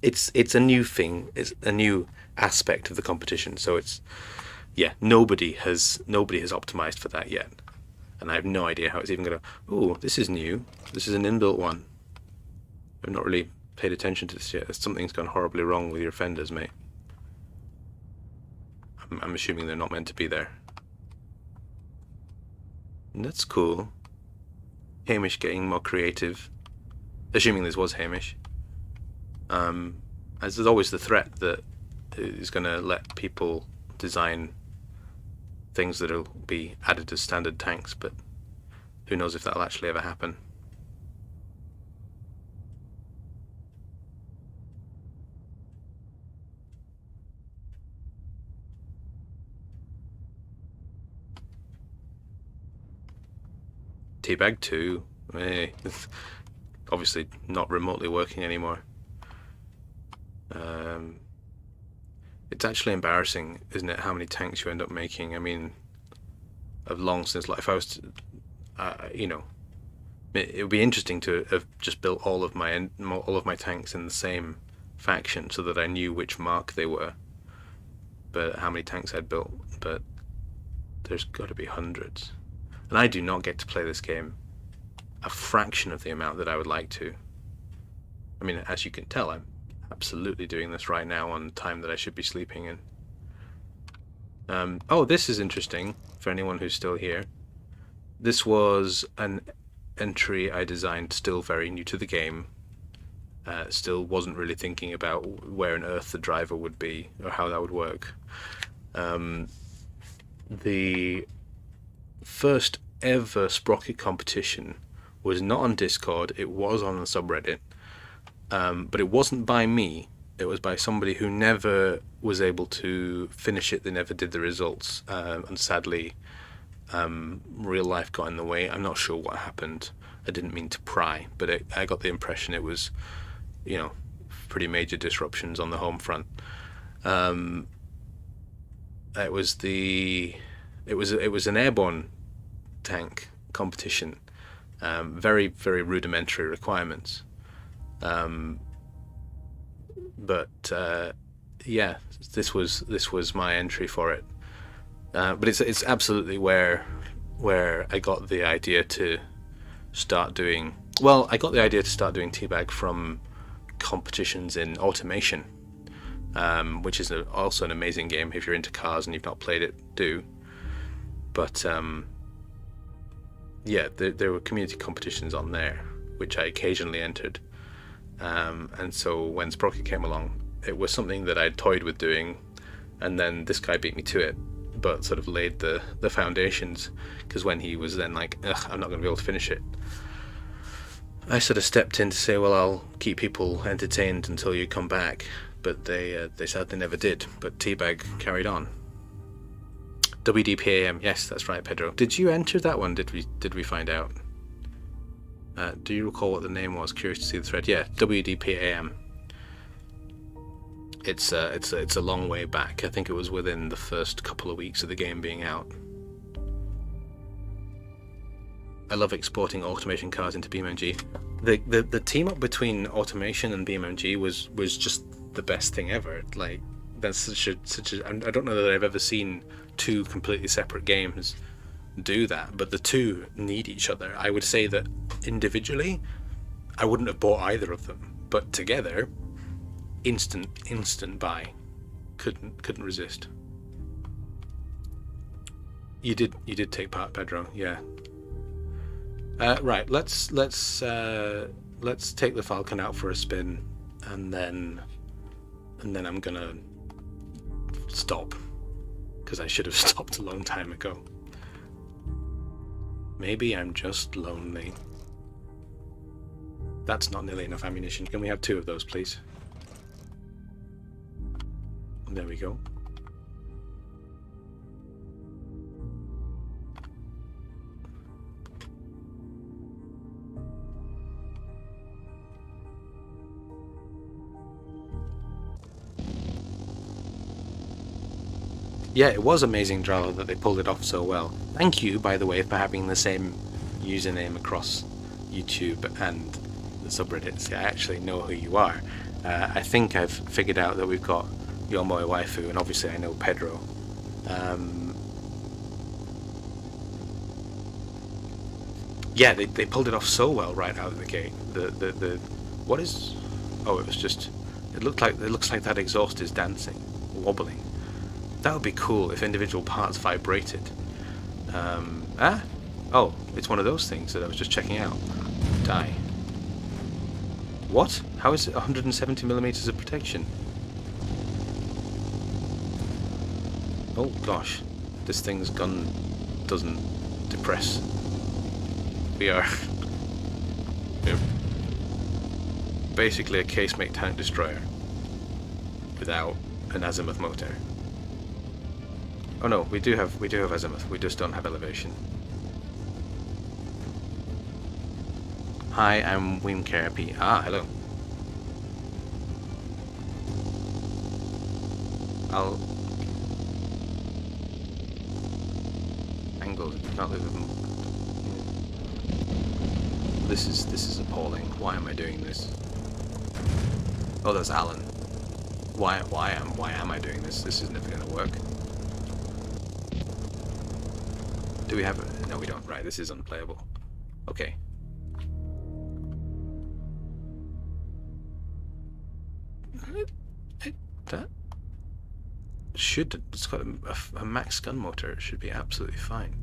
It's a new thing. It's a new aspect of the competition. So it's, yeah, nobody has optimized for that yet, and I have no idea how it's even gonna. Oh, this is new. This is an inbuilt one. I've not really paid attention to this yet. Something's gone horribly wrong with your fenders, mate. I'm assuming they're not meant to be there. And that's cool. Hamish getting more creative. Assuming this was Hamish. As there's always the threat that is going to let people design things that'll be added as standard tanks, but who knows if that'll actually ever happen. Teabag 2, obviously not remotely working anymore. It's actually embarrassing, isn't it, how many tanks you end up making? I mean, I've long since, like, if I was to, you know, it would be interesting to have just built all of my tanks in the same faction so that I knew which mark they were, but how many tanks I'd built. But there's got to be hundreds. And I do not get to play this game a fraction of the amount that I would like to. I mean, as you can tell, I'm absolutely doing this right now on time that I should be sleeping in. Oh, this is interesting for anyone who's still here. This was an entry I designed still very new to the game. Still wasn't really thinking about where on earth the driver would be or how that would work. The first ever Sprocket competition was not on Discord, it was on the subreddit, but it wasn't by me, it was by somebody who never was able to finish it. They never did the results, and sadly real life got in the way. I'm not sure what happened. I didn't mean to pry, but I got the impression it was, you know, pretty major disruptions on the home front. It was an airborne tank competition, very rudimentary requirements, but yeah, this was my entry for it. But it's absolutely where I got the idea to start doing. Well, I got the idea to start doing Teabag from competitions in Automation, which is also an amazing game. If you're into cars and you've not played it, do. But yeah, there were community competitions on there, which I occasionally entered. And so when Sprocket came along, it was something that I'd toyed with doing, and then this guy beat me to it, but sort of laid the foundations, because when he was then like, ugh, I'm not going to be able to finish it, I sort of stepped in to say, well, I'll keep people entertained until you come back. But they sadly never did. But Teabag carried on. WDPAM, yes, that's right, Pedro. Did you enter that one? Did we find out? Do you recall what the name was? Curious to see the thread. Yeah, WDPAM. It's a long way back. I think it was within the first couple of weeks of the game being out. I love exporting Automation cars into BeamNG. The team up between Automation and BeamNG was just the best thing ever. Like, that's such a I don't know that I've ever seen two completely separate games do that, but the two need each other. I would say that individually I wouldn't have bought either of them, but together, instant buy. Couldn't resist. You did take part, Pedro. Yeah. Right, let's take the Falcon out for a spin, and then I'm gonna stop, because I should have stopped a long time ago. Maybe I'm just lonely. That's not nearly enough ammunition. Can we have 2 of those, please? There we go. Yeah, it was amazing, Dralo, that they pulled it off so well. Thank you, by the way, for having the same username across YouTube and the subreddits. I actually know who you are. I think I've figured out that we've got Yomoy Waifu, and obviously I know Pedro. Yeah, they pulled it off so well right out of the gate. What is? Oh, it was just. It looks like that exhaust is dancing, wobbling. That would be cool if individual parts vibrated. Oh, it's one of those things that I was just checking out. Die. What? How is it 170 millimeters of protection? Oh gosh, this thing's gun doesn't depress. We're basically a casemate tank destroyer without an azimuth motor. Oh no, we do have azimuth. We just don't have elevation. Hi, I'm Wimkerapi. Ah, hello. I'll angle. Not live with them. This is appalling. Why am I doing this? Oh, that's Alan. Why am I doing this? This is never gonna work. Do we have it? No, we don't. Right, this is unplayable. Okay. it's got a max gun motor. It should be absolutely fine.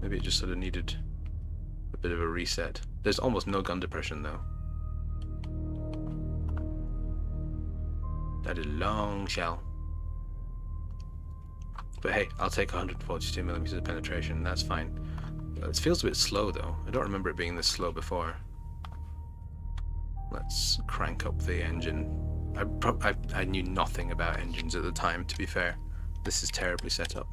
Maybe it just sort of needed a bit of a reset. There's almost no gun depression though. That is a long shell. But hey, I'll take 142mm of penetration, that's fine. It feels a bit slow though. I don't remember it being this slow before. Let's crank up the engine. I knew nothing about engines at the time, to be fair. This is terribly set up.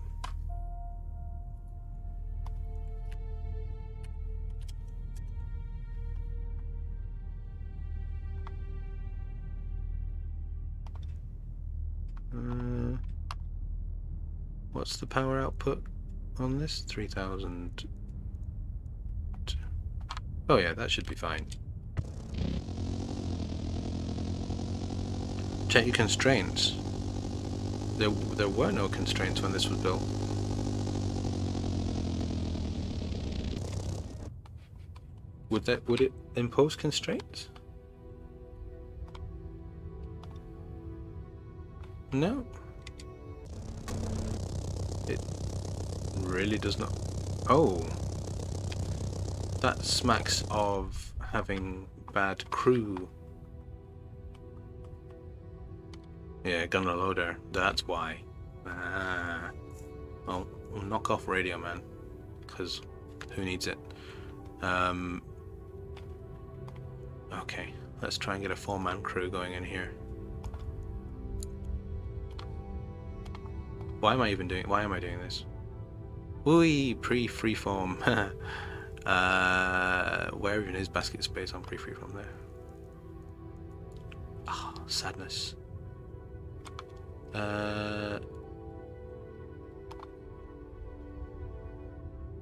What's the power output on this? 3000. Oh yeah, that should be fine. Check your constraints. There were no constraints when this was built. Would it impose constraints? No. It really does not. Oh. That smacks of having bad crew. Yeah, gunner loader. That's why. Ah. Well, knock off radio, man. Because who needs it? Okay, let's try and get a 4-man crew going in here. Why am I doing this? Whee! Pre-freeform. Where even is basket space on pre-freeform there? Ah, sadness.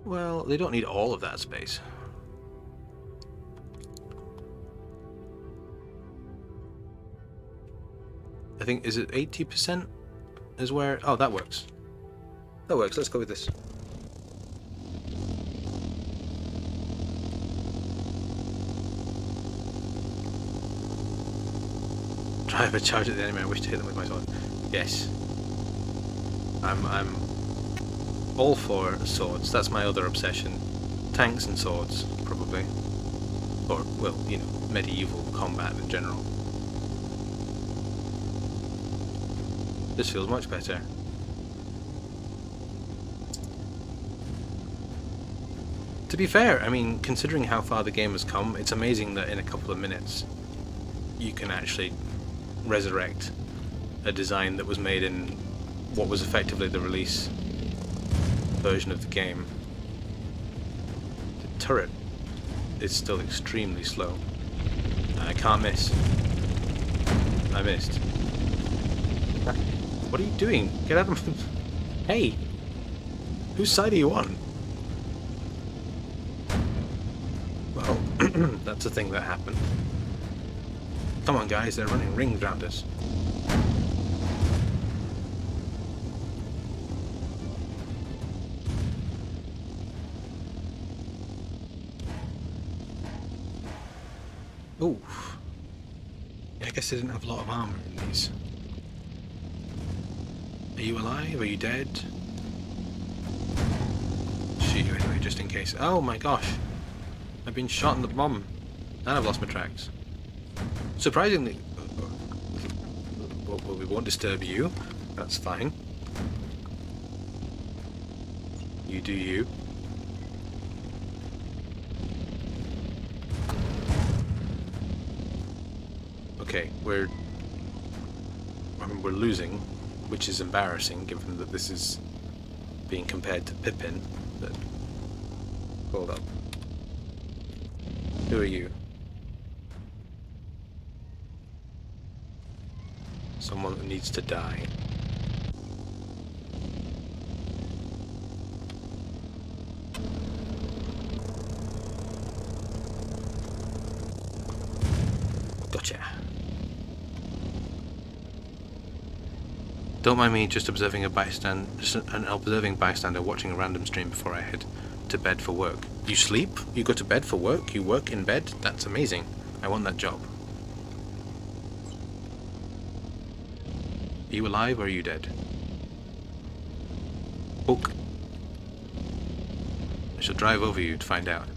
Well, they don't need all of that space. I think, is it 80% is where... Oh, that works. That works, let's go with this. Drive a charge at the enemy, I wish to hit them with my sword. Yes. I'm all for swords, that's my other obsession. Tanks and swords, probably. Or, well, you know, medieval combat in general. This feels much better. To be fair, I mean, considering how far the game has come, it's amazing that in a couple of minutes you can actually resurrect a design that was made in what was effectively the release version of the game. The turret is still extremely slow. I can't miss. I missed. What are you doing? Get out of my... Hey! Whose side are you on? Well, that's a thing that happened. Come on guys, they're running rings around us. Oof. Yeah, I guess they didn't have a lot of armor in these. Are you alive? Are you dead? Shoot you anyway, just in case. Oh my gosh! I've been shot in the bum. And I've lost my tracks. Surprisingly... Well, we won't disturb you. That's fine. You do you. Okay, we're losing, which is embarrassing given that this is being compared to Pippin, but hold up. Who are you? Someone that needs to die. Gotcha. Don't mind me just observing an observing bystander watching a random stream before I head to bed for work. You sleep? You go to bed for work? You work in bed? That's amazing. I want that job. Are you alive or are you dead? Oak. I shall drive over you to find out.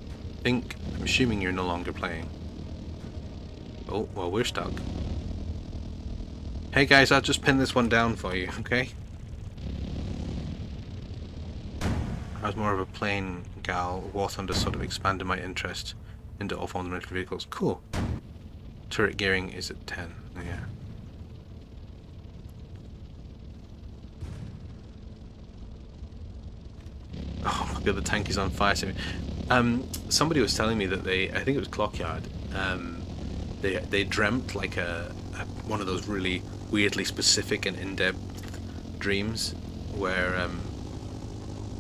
I'm assuming you're no longer playing. Oh, well, we're stuck. Hey guys, I'll just pin this one down for you, okay? I was more of a plain gal. War Thunder sort of expanded my interest into all forms of military vehicles. Cool. Turret gearing is at 10. Yeah. Oh my god, the tank is on fire. Somebody was telling me that I think it was Clockyard, they dreamt like one of those really weirdly specific and in-depth dreams where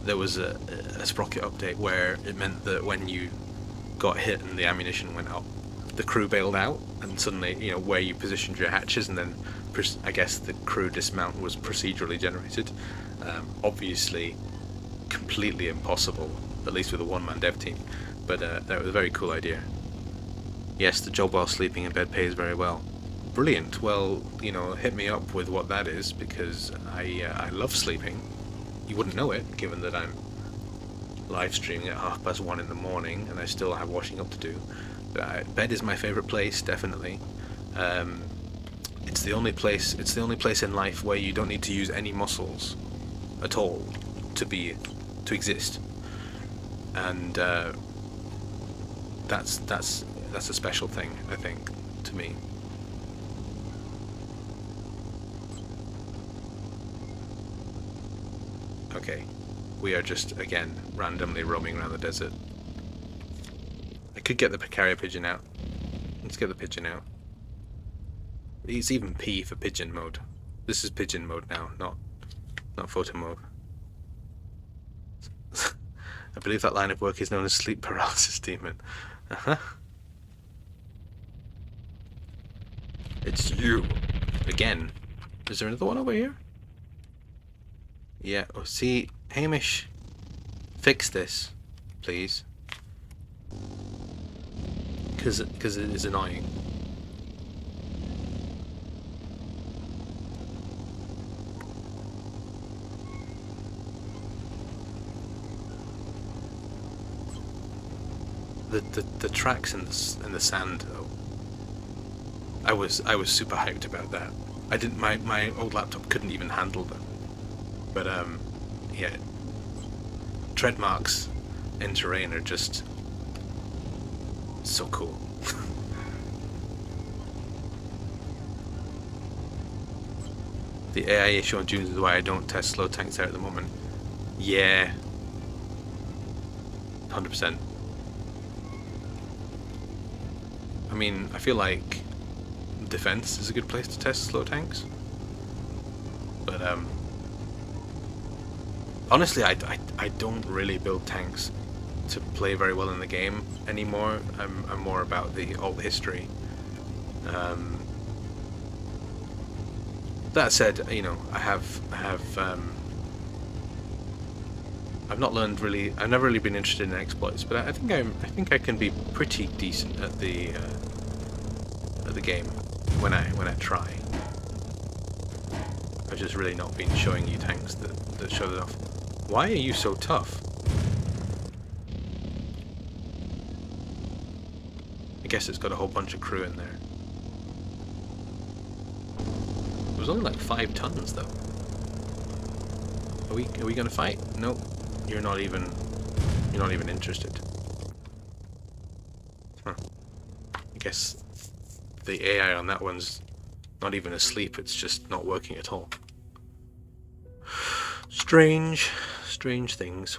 there was a sprocket update where it meant that when you got hit and the ammunition went up, the crew bailed out, and suddenly, you know, where you positioned your hatches, and then I guess the crew dismount was procedurally generated. Obviously completely impossible, at least with a one-man dev team, but that was a very cool idea. Yes, the job while sleeping in bed pays very well. Brilliant. Well, you know, hit me up with what that is, because I love sleeping. You wouldn't know it, given that I'm live streaming at 1:30 in the morning and I still have washing up to do. But bed is my favourite place, definitely. It's the only place in life where you don't need to use any muscles at all to exist, and that's a special thing, I think, to me. Okay, we are just again randomly roaming around the desert. I could get the carrier pigeon out. Let's get the pigeon out. It's even P for pigeon mode. This is pigeon mode now, not photo mode. I believe that line of work is known as sleep paralysis demon. It's you. Again. Is there another one over here? Yeah, oh, see, Hamish, fix this, please. Because it is annoying. The tracks in the sand though. I was super hyped about that. I didn't my old laptop couldn't even handle them. But yeah, tread marks in terrain are just so cool. The AI issue on Dunes is why I don't test slow tanks there at the moment. Yeah, 100%. I mean, I feel like defense is a good place to test slow tanks, but honestly, I don't really build tanks to play very well in the game anymore. I'm more about the alt history. That said, you know, I've not learned really. I've never really been interested in exploits, but I think I can be pretty decent at the game when I try. I've just really not been showing you tanks that show it off. Why are you so tough? I guess it's got a whole bunch of crew in there. It was only like 5 tons though. Are we gonna fight? Nope. You're not even interested. Huh. I guess the AI on that one's not even asleep, it's just not working at all. Strange things.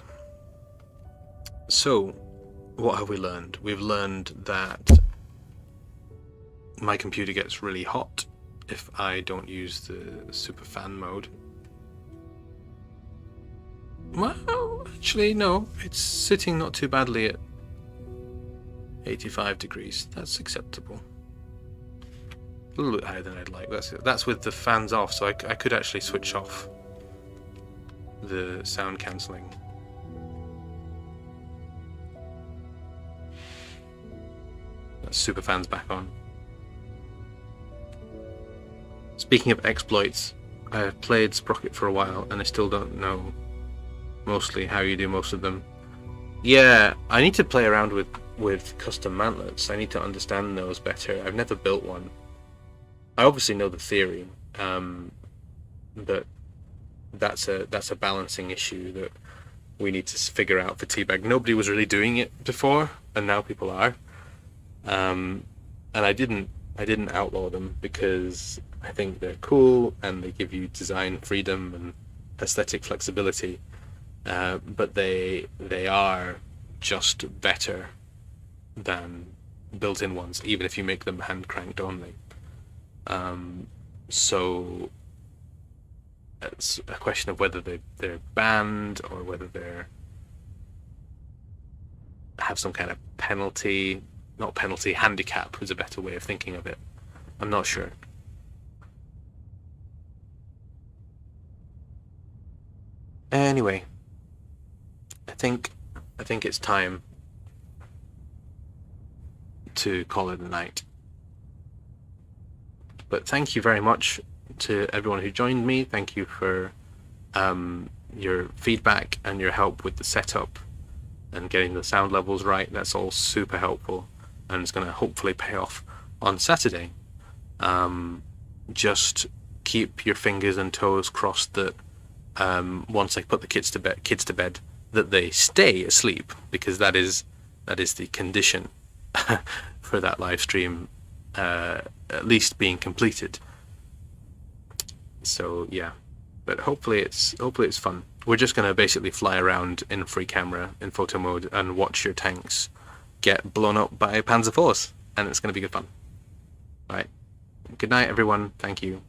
So, what have we learned? We've learned that my computer gets really hot if I don't use the super fan mode. Well, actually, no. It's sitting not too badly at 85 degrees. That's acceptable. A little bit higher than I'd like. That's with the fans off, so I could actually switch off the sound cancelling. That's super fans back on. Speaking of exploits, I've played Sprocket for a while, and I still don't know mostly how you do most of them. Yeah, I need to play around with custom mantlets. I need to understand those better. I've never built one. I obviously know the theory, but that's a balancing issue that we need to figure out for Teabag. Nobody was really doing it before, and now people are. And I didn't outlaw them because I think they're cool and they give you design freedom and aesthetic flexibility. But they are just better than built-in ones, even if you make them hand cranked only. So it's a question of whether they're banned or whether they're have some kind of penalty. Not penalty, handicap is a better way of thinking of it. I'm not sure. Anyway, I think it's time to call it a night. But thank you very much to everyone who joined me. Thank you for your feedback and your help with the setup and getting the sound levels right. That's all super helpful, and it's going to hopefully pay off on Saturday. Just keep your fingers and toes crossed that once I put the kids to bed, that they stay asleep, because that is the condition for that live stream at least being completed. So yeah, but hopefully it's fun. We're just going to basically fly around in free camera in photo mode and watch your tanks get blown up by Panzer IVs, and it's going to be good fun. All right, good night everyone. Thank you.